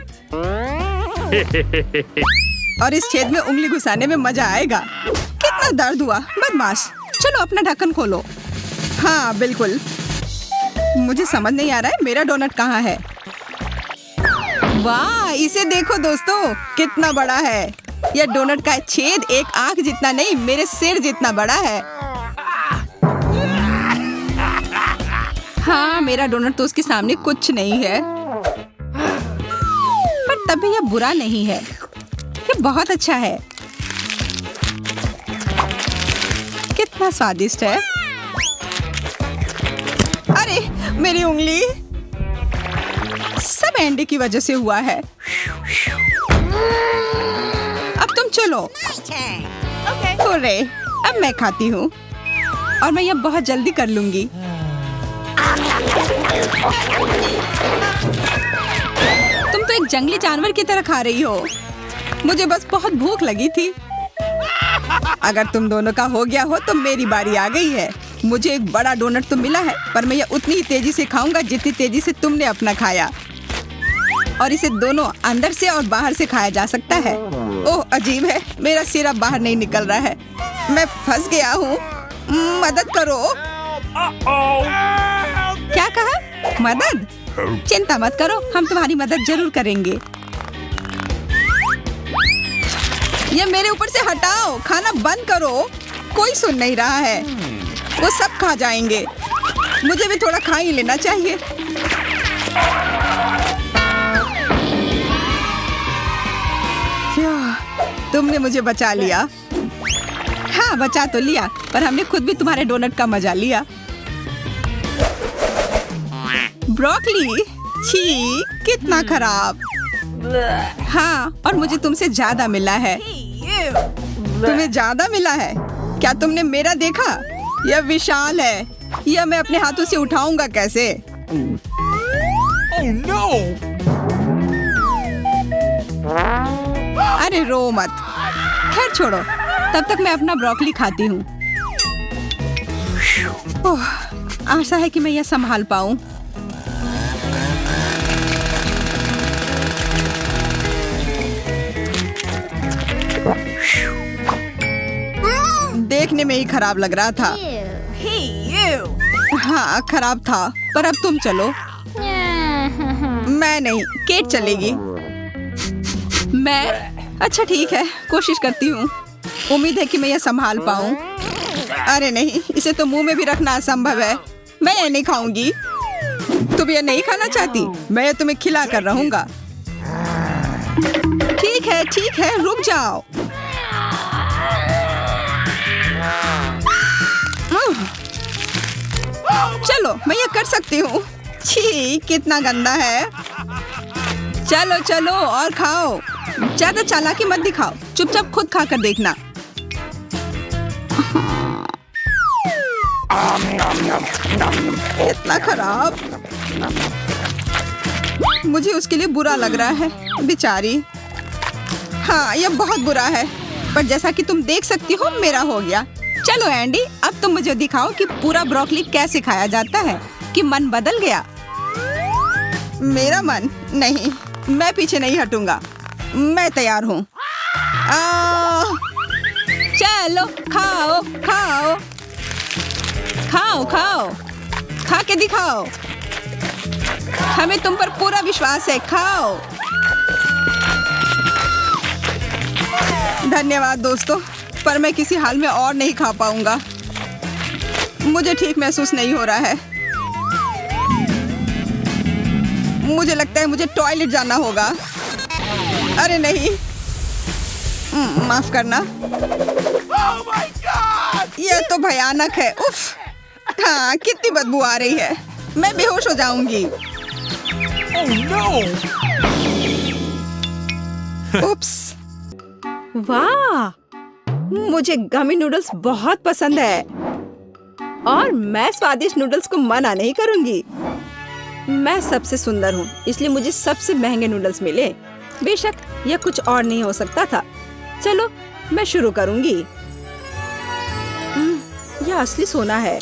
और इस छेद में उंगली घुसाने में मजा आएगा। कितना दर्द हुआ, बदमाश। चलो अपना ढक्कन खोलो। हाँ बिल्कुल। मुझे समझ नहीं आ रहा है मेरा डोनट कहाँ है। वाह, इसे देखो दोस्तों, कितना बड़ा है। यह डोनट का छेद एक आंख जितना नहीं, मेरे सिर जितना बड़ा है। हाँ, मेरा डोनट तो उसके सामने कुछ नहीं है, पर तभी यह बुरा नहीं है। यह बहुत अच्छा है। कितना कितना स्वादिष्ट है। अरे मेरी उंगली, सब एंडी की वजह से हुआ है। अब तुम चलो। okay. अब मैं खाती हूँ और मैं यह बहुत जल्दी कर लूंगी। तुम तो एक जंगली जानवर की तरह खा रही हो। मुझे बस बहुत भूख लगी थी। अगर तुम दोनों का हो गया हो तो मेरी बारी आ गई है। मुझे एक बड़ा डोनट तो मिला है, पर मैं यह उतनी ही तेजी से खाऊंगा जितनी तेजी से तुमने अपना खाया। और इसे दोनों अंदर से और बाहर से खाया जा सकता है। ओह अजीब है, मेरा सिर अब बाहर नहीं निकल रहा है। मैं फंस गया हूँ, मदद करो। क्या कहा? मदद? चिंता मत करो, हम तुम्हारी मदद जरूर करेंगे। ये मेरे ऊपर से हटाओ, खाना बंद करो। कोई सुन नहीं रहा है, वो सब खा जाएंगे। मुझे भी थोड़ा खा ही लेना चाहिए। तुमने मुझे बचा लिया। हाँ बचा तो लिया, पर हमने खुद भी तुम्हारे डोनट का मजा लिया। ब्रोकली, छी कितना खराब। हाँ, और मुझे तुमसे ज्यादा मिला है। तुम्हें ज्यादा मिला है? क्या तुमने मेरा देखा? यह विशाल है। यह मैं अपने हाथों से उठाऊंगा कैसे? Oh, no! अरे रो मत, खैर छोड़ो। तब तक मैं अपना ब्रोकली खाती हूँ। आशा है कि मैं यह संभाल पाऊँ। देखने में ही खराब लग रहा था। हाँ खराब था, पर अब तुम चलो। मैं नहीं, केट चलेगी। मैं? अच्छा ठीक है, कोशिश करती हूँ। उम्मीद है कि मैं यह संभाल पाऊँ। अरे नहीं, इसे तो मुंह में भी रखना असंभव है। मैं ये नहीं खाऊंगी। तुम ये नहीं खाना चाहती? मैं ये तुम्हें खिला कर रहूंगा। ठीक है, रुक जाओ। चलो, मैं ये कर सकती हूँ। छी, कितना गंदा है। चलो चलो और खाओ। ज्यादा चालाकी मत दिखाओ, चुपचाप खुद खाकर देखना। इतना खराब। मुझे उसके लिए बुरा लग रहा है, बेचारी। हाँ, यह बहुत बुरा है, पर जैसा कि तुम देख सकती हो, मेरा हो गया। चलो एंडी, अब तुम मुझे दिखाओ कि पूरा ब्रोकली कैसे खाया जाता है। कि मन बदल गया? मेरा मन? नहीं, मैं पीछे नहीं हटूंगा। मैं तैयार हूँ। चलो खाओ खाओ खाओ खाओ, खा के दिखाओ। हमें तुम पर पूरा विश्वास है, खाओ। धन्यवाद दोस्तों, पर मैं किसी हाल में और नहीं खा पाऊंगा। मुझे ठीक महसूस नहीं हो रहा है। मुझे लगता है मुझे टॉयलेट जाना होगा। अरे नहीं, माफ करना। Oh my God! यह तो भयानक है। उफ, हाँ, कितनी बदबू आ रही है। मैं बेहोश हो जाऊंगी। Oh no! उप्स। वाह, मुझे गमी नूडल्स बहुत पसंद है और मैं स्वादिष्ट नूडल्स को मना नहीं करूंगी। मैं सबसे सुंदर हूँ, इसलिए मुझे सबसे महंगे नूडल्स मिले। बेशक यह कुछ और नहीं हो सकता था। चलो मैं शुरू करूंगी। यह असली सोना है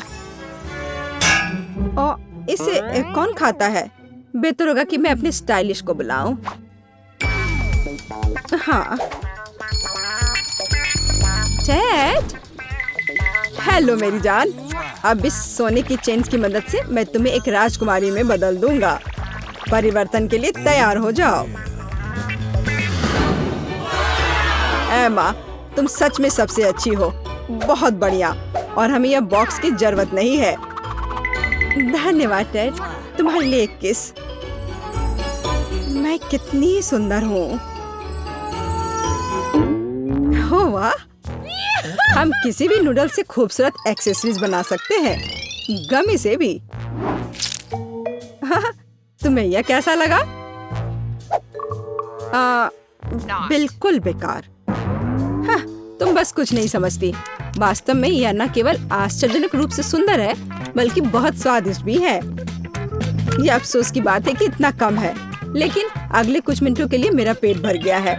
और इसे कौन खाता है? बेहतर होगा कि मैं अपने स्टाइलिश को बुलाऊं। हाँ, चैट। हेलो मेरी जान। अब इस सोने की चेन्स की मदद से मैं तुम्हें एक राजकुमारी में बदल दूंगा। परिवर्तन के लिए तैयार हो जाओ। एमा, तुम सच में सबसे अच्छी हो। बहुत बढ़िया। और हमें यह बॉक्स की जरूरत नहीं है। धन्यवाद टेड, तुम्हारे लिए एक किस। मैं कितनी सुंदर हूँ। हो वाह। हम किसी भी नूडल से खूबसूरत एक्सेसरीज बना सकते हैं, गमी से भी। तुम्हें यह कैसा लगा? बिल्कुल बेकार। हाँ, तुम बस कुछ नहीं समझती। वास्तव में यह न केवल आश्चर्यजनक रूप से सुंदर है, बल्कि बहुत स्वादिष्ट भी है। यह अफसोस की बात है कि इतना कम है, लेकिन अगले कुछ मिनटों के लिए मेरा पेट भर गया है।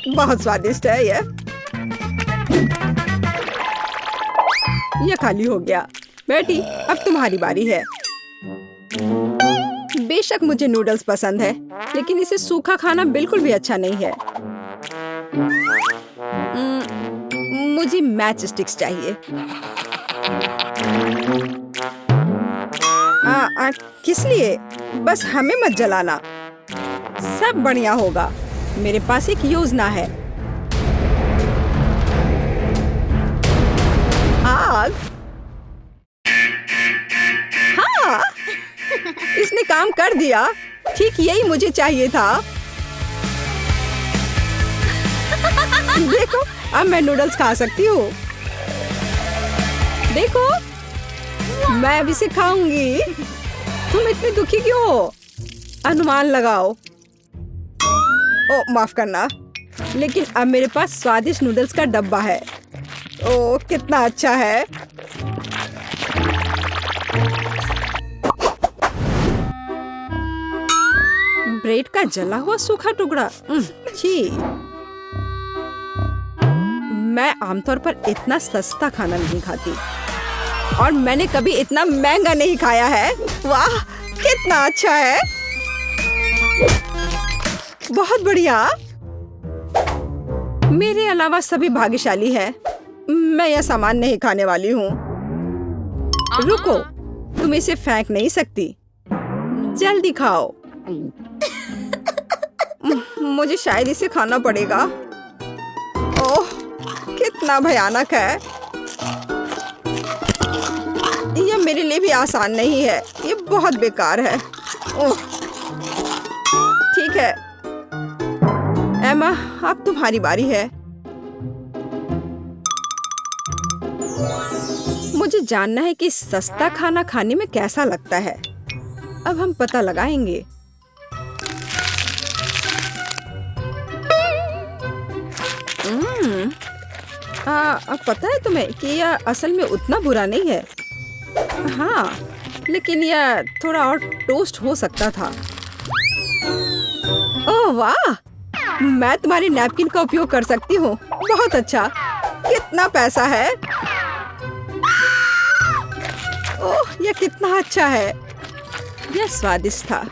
बहुत स्वादिष्ट है यह। यह खाली हो गया। बेटी, अब तुम्हारी बारी है। बेशक मुझे नूडल्स पसंद है, लेकिन इसे सूखा खाना बिल्कुल भी अच्छा नहीं है। मुझे मैच स्टिक्स चाहिए। किस लिए? बस हमें मत जलाना, सब बढ़िया होगा। मेरे पास एक योजना है। आग? हाँ, इसने काम कर दिया। ठीक यही मुझे चाहिए था। देखो, अब मैं नूडल्स खा सकती हूँ। देखो, मैं अब इसे खाऊंगी। तुम इतनी दुखी क्यों हो? अनुमान लगाओ। ओ, माफ करना, लेकिन अब मेरे पास स्वादिष्ट नूडल्स का डब्बा है। ओ, कितना अच्छा है। ब्रेड का जला हुआ सूखा टुकड़ा। छी। मैं आमतौर पर इतना सस्ता खाना नहीं खाती, और मैंने कभी इतना महंगा नहीं खाया है। वाह, कितना अच्छा है। बहुत बढ़िया। मेरे अलावा सभी भाग्यशाली है। मैं यह सामान नहीं खाने वाली हूँ। रुको, तुम इसे फेंक नहीं सकती। जल्दी खाओ। मुझे शायद इसे खाना पड़ेगा। ओह, कितना भयानक है। यह मेरे लिए भी आसान नहीं है। ये बहुत बेकार है। ओह, ठीक है एमा, अब तुम्हारी बारी है। मुझे जानना है कि सस्ता खाना खाने में कैसा लगता है। अब हम पता लगाएंगे। अब पता है तुम्हें कि यह असल में उतना बुरा नहीं है। हाँ, लेकिन यह थोड़ा और टोस्ट हो सकता था। ओह वाह, मैं तुम्हारी नैपकिन का उपयोग कर सकती हूँ। बहुत अच्छा। कितना पैसा है? ओह, यह कितना अच्छा है। यह स्वादिष्ट था।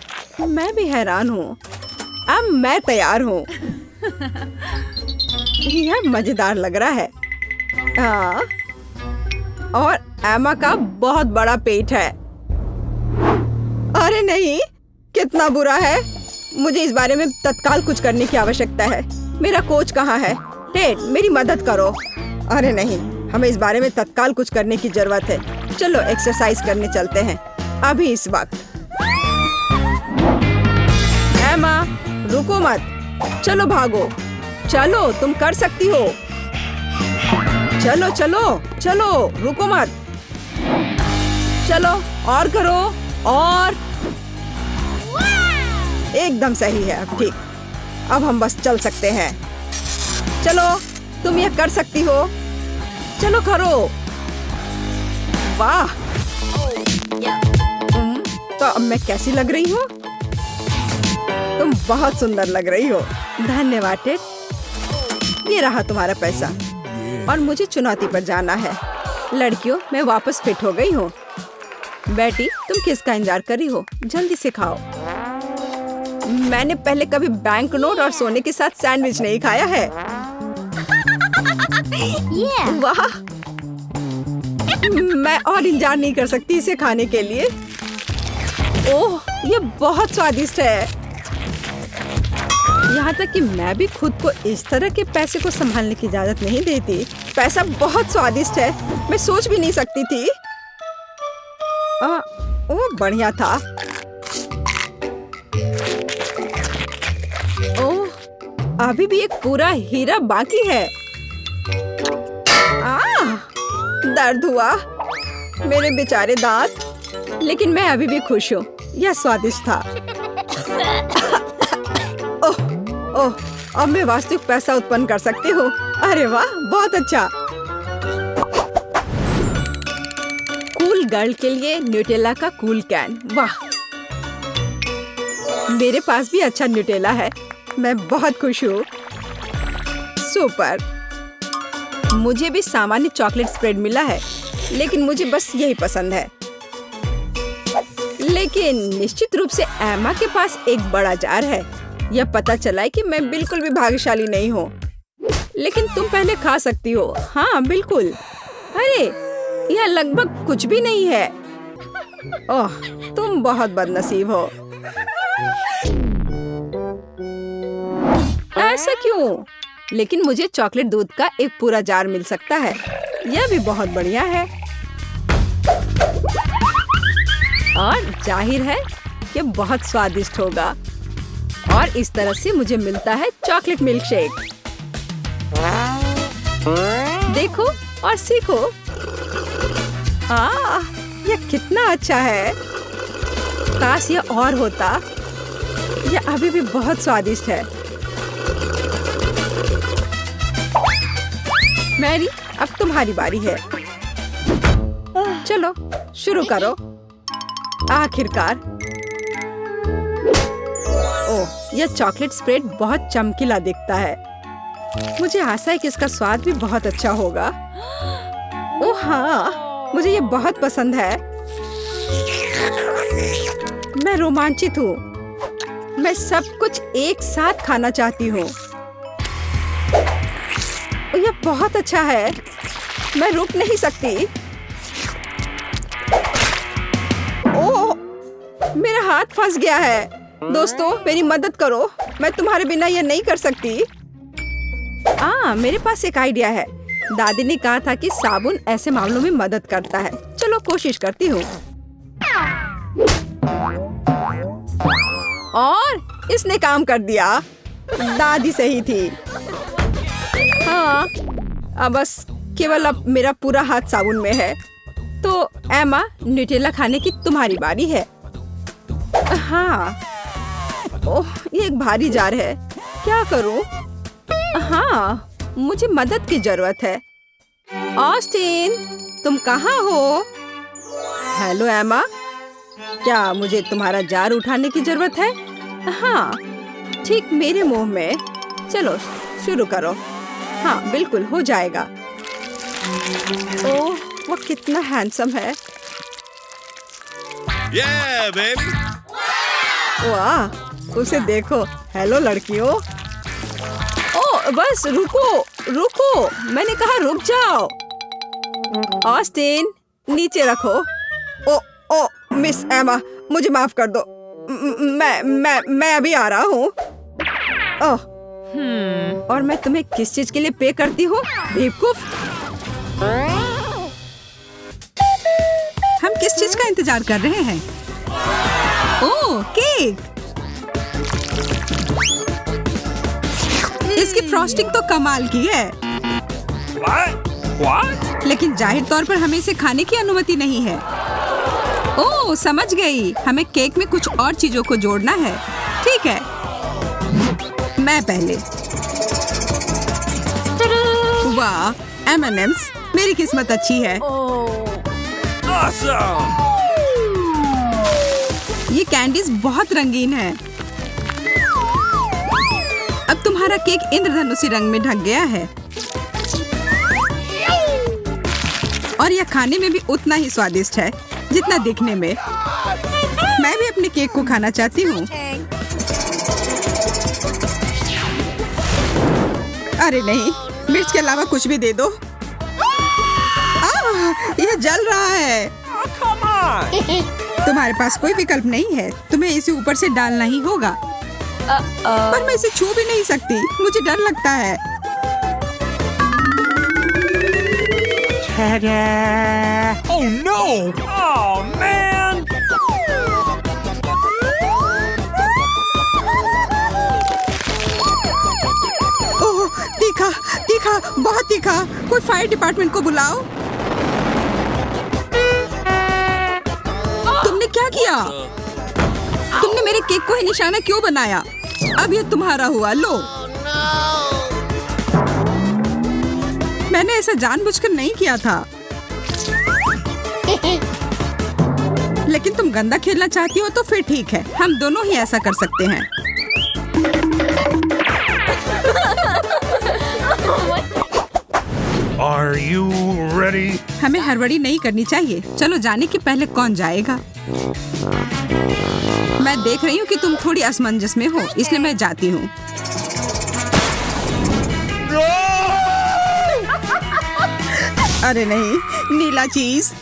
मैं भी हैरान हूँ। अब मैं तैयार हूँ। यह मजेदार लग रहा है। हाँ, और एमा का बहुत बड़ा पेट है। अरे नहीं, कितना बुरा है। मुझे इस बारे में तत्काल कुछ करने की आवश्यकता है। मेरा कोच कहाँ है? टेड, मेरी मदद करो। अरे नहीं, हमें इस बारे में तत्काल कुछ करने की जरूरत है। चलो एक्सरसाइज करने चलते हैं, अभी इस वक्त। एमा, रुको मत। चलो भागो। चलो, तुम कर सकती हो। चलो चलो चलो, रुको मत। चलो, और करो, और एकदम सही है। अब ठीक, अब हम बस चल सकते हैं। चलो, तुम यह कर सकती हो। चलो करो। वाह, तो अब मैं कैसी लग रही हूँ? तुम बहुत सुंदर लग रही हो। धन्यवाद टेड। ये रहा तुम्हारा पैसा, और मुझे चुनौती पर जाना है। लड़कियों, मैं वापस फिट हो गई हूँ। बेटी, तुम किसका इंतजार कर रही हो? जल्दी से खाओ। मैंने पहले कभी बैंक नोट और सोने के साथ सैंडविच नहीं खाया है। वाह, मैं और इंतजार नहीं कर सकती इसे खाने के लिए। ओह, ये बहुत स्वादिष्ट है। यहाँ तक कि मैं भी खुद को इस तरह के पैसे को संभालने की इजाजत नहीं देती। पैसा बहुत स्वादिष्ट है, मैं सोच भी नहीं सकती थी। ओह, बढ़िया था। ओह, अभी भी एक पूरा हीरा बाकी है। दर्द हुआ, मेरे बेचारे दांत। लेकिन मैं अभी भी खुश हूँ, यह स्वादिष्ट था। ओह ओह, अब मैं वास्तविक पैसा उत्पन्न कर सकती हूँ। अरे वाह, बहुत अच्छा। कूल गर्ल के लिए न्यूटेला का कूल कैन। वाह, मेरे पास भी अच्छा न्यूटेला है। मैं बहुत खुश हूँ। सुपर। मुझे भी सामान्य चॉकलेट स्प्रेड मिला है, लेकिन मुझे बस यही पसंद है। लेकिन निश्चित रूप से एमा के पास एक बड़ा जार है। यह पता चला है कि मैं बिल्कुल भी भाग्यशाली नहीं हूँ। लेकिन तुम पहले खा सकती हो। हाँ बिल्कुल। अरे, यह लगभग कुछ भी नहीं है। ओह, तुम बहुत बदनसीब हो। ऐसा क्यों? लेकिन मुझे चॉकलेट दूध का एक पूरा जार मिल सकता है। यह भी बहुत बढ़िया है। और जाहिर है कि बहुत स्वादिष्ट होगा। और इस तरह से मुझे मिलता है चॉकलेट मिल्क शेक। देखो और सीखो। यह कितना अच्छा है। काश यह और होता। यह अभी भी बहुत स्वादिष्ट है। मैरी, अब तुम्हारी बारी है। चलो शुरू करो। आखिरकार। ओह, यह चॉकलेट स्प्रेड बहुत चमकीला दिखता है। मुझे आशा है कि इसका स्वाद भी बहुत अच्छा होगा। ओह हाँ, मुझे ये बहुत पसंद है। मैं रोमांचित हूँ। मैं सब कुछ एक साथ खाना चाहती हूँ। यह बहुत अच्छा है। मैं रुक नहीं सकती। ओह, मेरा हाथ फंस गया है। दोस्तों, मेरी मदद करो। मैं तुम्हारे बिना यह नहीं कर सकती। मेरे पास एक आइडिया है। दादी ने कहा था कि साबुन ऐसे मामलों में मदद करता है। चलो कोशिश करती हूँ। और इसने काम कर दिया। दादी सही थी। हाँ, अब बस केवल अब मेरा पूरा हाथ साबुन में है। तो एमा, न्यूटेला खाने की तुम्हारी बारी है। हाँ। ओह, ये एक भारी जार है। क्या करूं? हाँ, मुझे मदद की जरूरत है। ऑस्टिन, तुम कहाँ हो? हेलो एमा, क्या मुझे तुम्हारा जार उठाने की जरूरत है? हाँ, ठीक मेरे मुंह में। चलो शुरू करो। हाँ बिल्कुल, हो जाएगा। ओह, वो कितना हैंडसम है। वाह, उसे देखो। हेलो लड़कियों। ओह, बस रुको रुको, मैंने कहा रुक जाओ। ऑस्टिन, नीचे रखो। ओ ओ मिस एमा, मुझे माफ कर दो। मैं अभी आ रहा हूँ। ओह, और मैं तुम्हें किस चीज के लिए पे करती हूँ? बेवकूफ। हम किस चीज का इंतजार कर रहे हैं? ओह, केक। इसकी फ्रॉस्टिंग तो कमाल की है। What? लेकिन जाहिर तौर पर हमें इसे खाने की अनुमति नहीं है। ओह, समझ गई। हमें केक में कुछ और चीजों को जोड़ना है। ठीक है, मैं पहले। वाह, M&M's, मेरी किस्मत अच्छी है। Awesome! ये कैंडीज बहुत रंगीन है। अब तुम्हारा केक इंद्रधनुषी रंग में ढक गया है। और यह खाने में भी उतना ही स्वादिष्ट है जितना दिखने में। मैं भी अपने केक को खाना चाहती हूँ। अरे नहीं, मिर्च के अलावा कुछ भी दे दो। यह जल रहा है। Come on! तुम्हारे पास कोई विकल्प नहीं है। तुम्हें इसे ऊपर से डालना ही होगा। पर मैं इसे छू भी नहीं सकती। मुझे डर लगता है। Oh no! Oh man! ओह, तीखा, तीखा, बहुत तीखा। कोई फायर डिपार्टमेंट को बुलाओ। किया? तुमने मेरे केक को ही निशाना क्यों बनाया? अब ये तुम्हारा हुआ, लो। मैंने ऐसा जानबूझकर नहीं किया था। लेकिन तुम गंदा खेलना चाहती हो तो फिर ठीक है, हम दोनों ही ऐसा कर सकते हैं। Are you ready? हमें हड़बड़ी नहीं करनी चाहिए। चलो जाने के पहले कौन जाएगा? मैं देख रही हूँ कि तुम थोड़ी असमंजस में हो, इसलिए मैं जाती हूँ। अरे नहीं, नीला चीज।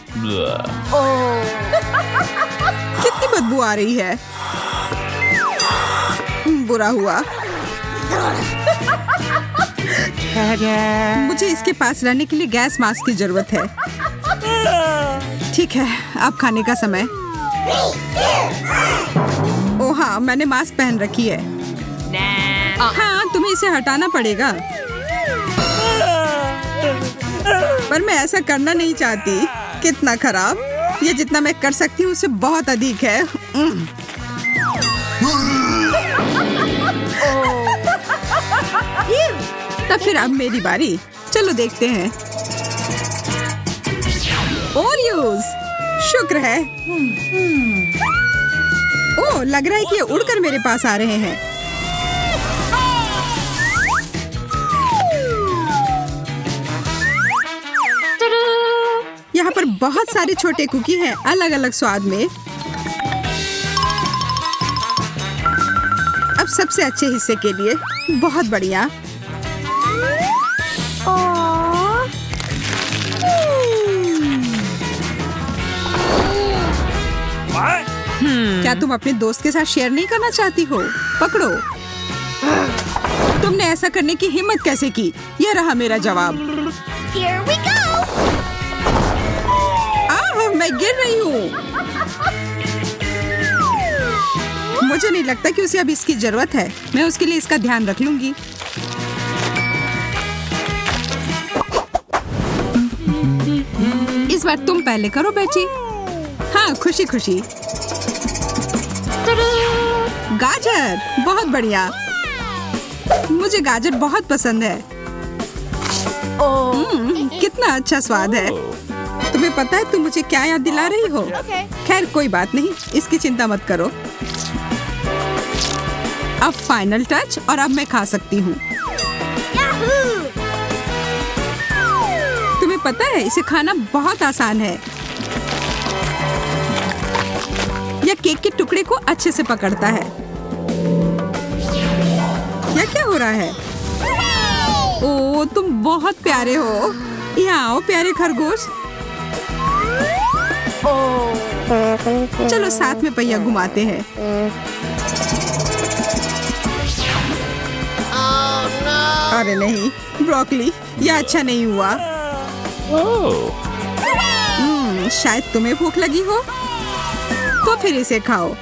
कितनी बदबू आ रही है। बुरा हुआ। मुझे इसके पास रहने के लिए गैस मास्क की जरूरत है। ठीक है, अब खाने का समय। ओह हाँ, मैंने मास्क पहन रखी है। हाँ, तुम्हें इसे हटाना पड़ेगा। पर मैं ऐसा करना नहीं चाहती। कितना खराब। ये जितना मैं कर सकती हूँ उससे बहुत अधिक है। तब फिर अब मेरी बारी। चलो देखते हैं। ओरियोस, शुक्र है। ओह, लग रहा है कि ये उड़कर मेरे पास आ रहे हैं। यहाँ पर बहुत सारे छोटे कुकी हैं, अलग अलग स्वाद में। अब सबसे अच्छे हिस्से के लिए बहुत बढ़िया। क्या तुम अपने दोस्त के साथ शेयर नहीं करना चाहती हो? पकड़ो। तुमने ऐसा करने की हिम्मत कैसे की? यह रहा मेरा जवाब। Here we go! मैं गिर रही हूँ। मुझे नहीं लगता कि उसे अब इसकी जरूरत है। मैं उसके लिए इसका ध्यान रख लूंगी। इस बार तुम पहले करो बेटी। हाँ, खुशी खुशी। गाजर, बहुत बढ़िया। मुझे गाजर बहुत पसंद है। कितना अच्छा स्वाद है। तुम्हें पता है तुम मुझे क्या याद दिला रही हो? खैर कोई बात नहीं, इसकी चिंता मत करो। अब फाइनल टच, और अब मैं खा सकती हूँ। तुम्हें पता है इसे खाना बहुत आसान है। यह केक के टुकड़े को अच्छे से पकड़ता है। यह क्या हो रहा है? ओह, तुम बहुत प्यारे हो। यहाँ आओ प्यारे खरगोश। चलो साथ में पहिया घुमाते हैं। अरे नहीं, ब्रोकली, यह अच्छा नहीं हुआ। शायद तुम्हें भूख लगी हो, तो फिर इसे खाओ।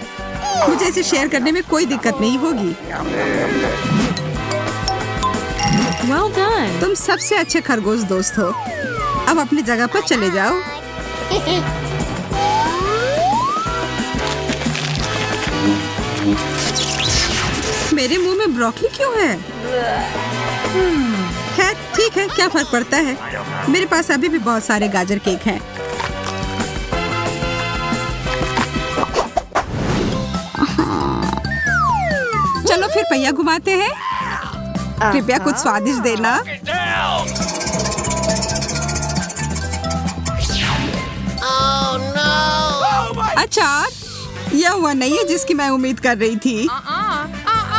मुझे इसे शेयर करने में कोई दिक्कत नहीं होगी। Well done. तुम सबसे अच्छे खरगोश दोस्त हो। अब अपनी जगह पर चले जाओ। मेरे मुंह में ब्रोकली क्यों है? खैर ठीक है, क्या फर्क पड़ता है। मेरे पास अभी भी बहुत सारे गाजर केक हैं। चलो फिर पहिया घुमाते हैं। कृपया कुछ स्वादिष्ट देना। अचार, यह हुआ नहीं है जिसकी मैं उम्मीद कर रही थी।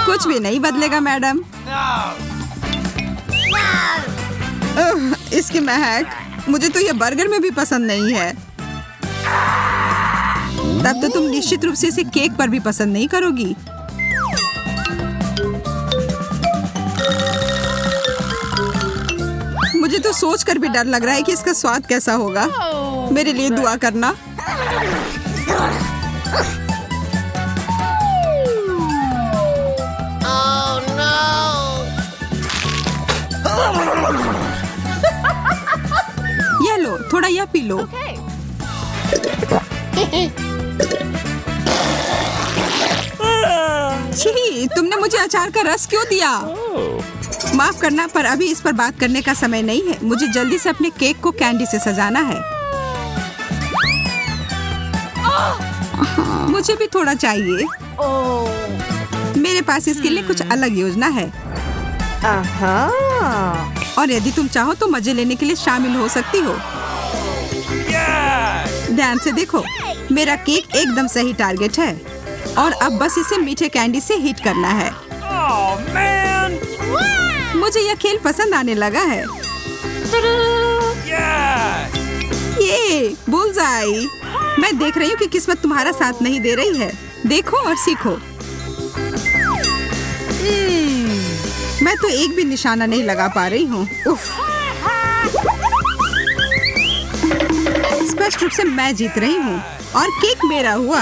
कुछ भी नहीं बदलेगा मैडम। इसकी महक, मुझे तो यह बर्गर में भी पसंद नहीं है। तब तो तुम निश्चित रूप से इसे केक पर भी पसंद नहीं करोगी। मुझे तो सोचकर भी डर लग रहा है कि इसका स्वाद कैसा होगा। मेरे लिए दुआ करना। यह लो, थोड़ा यह पी लो। छी, तुमने मुझे अचार का रस क्यों दिया? माफ करना, पर अभी इस पर बात करने का समय नहीं है। मुझे जल्दी से अपने केक को कैंडी से सजाना है। मुझे भी थोड़ा चाहिए। मेरे पास इसके लिए कुछ अलग योजना है। और यदि तुम चाहो तो मजे लेने के लिए शामिल हो सकती हो। ध्यान से देखो, मेरा केक एकदम सही टारगेट है और अब बस इसे मीठे कैंडी से हिट करना है। मुझे यह खेल पसंद आने लगा है। ये बुलजाई। मैं देख रही हूँ कि किस्मत तुम्हारा साथ नहीं दे रही है। देखो और सीखो। मैं तो एक भी निशाना नहीं लगा पा रही हूँ। उफ। स्पष्ट रूप से मैं जीत रही हूँ और केक मेरा हुआ।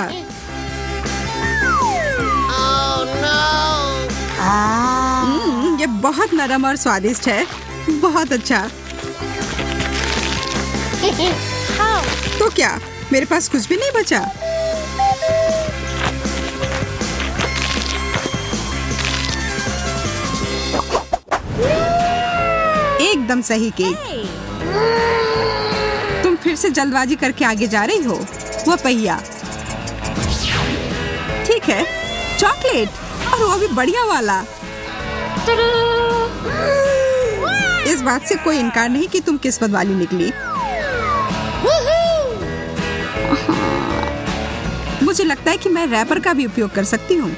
ये बहुत नरम और स्वादिष्ट है। बहुत अच्छा। तो क्या मेरे पास कुछ भी नहीं बचा? एकदम सही केक। तुम फिर से जल्दबाजी करके आगे जा रही हो। वह पहिया। ठीक है, चॉकलेट और वो भी बढ़िया वाला। इस बात से कोई इनकार नहीं कि तुम किस्मत वाली निकली। मुझे लगता है कि मैं रैपर का भी उपयोग कर सकती हूँ।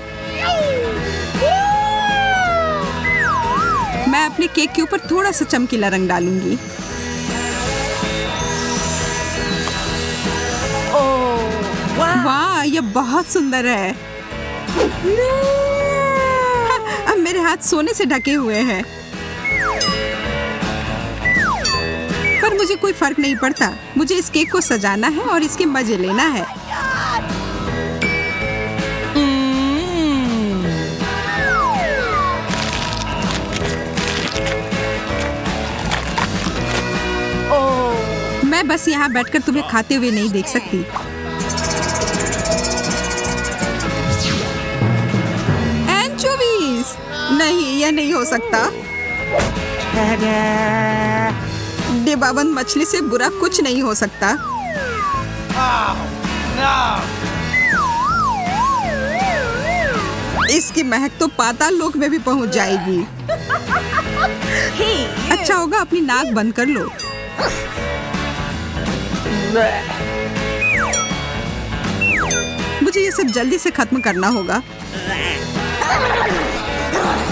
मैं अपने केक के ऊपर थोड़ा सा चमकीला रंग डालूंगी। वाह, यह बहुत सुंदर है। अब मेरे हाथ सोने से ढके हुए हैं। पर मुझे कोई फर्क नहीं पड़ता। मुझे इस केक को सजाना है और इसके मजे लेना है। मैं बस यहाँ बैठकर तुम्हें खाते हुए नहीं देख सकती। एंचोवीज! नहीं, यह नहीं हो सकता। डिब्बाबंद मछली से बुरा कुछ नहीं हो सकता। इसकी महक तो पाताल लोक में भी पहुंच जाएगी। अच्छा होगा अपनी नाक बंद कर लो। मुझे ये सब जल्दी से खत्म करना होगा।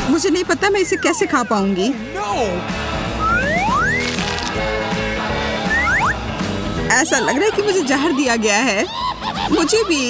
मुझे नहीं पता मैं इसे कैसे खा पाऊंगी। ऐसा लग रहा है कि मुझे जहर दिया गया है। मुझे भी।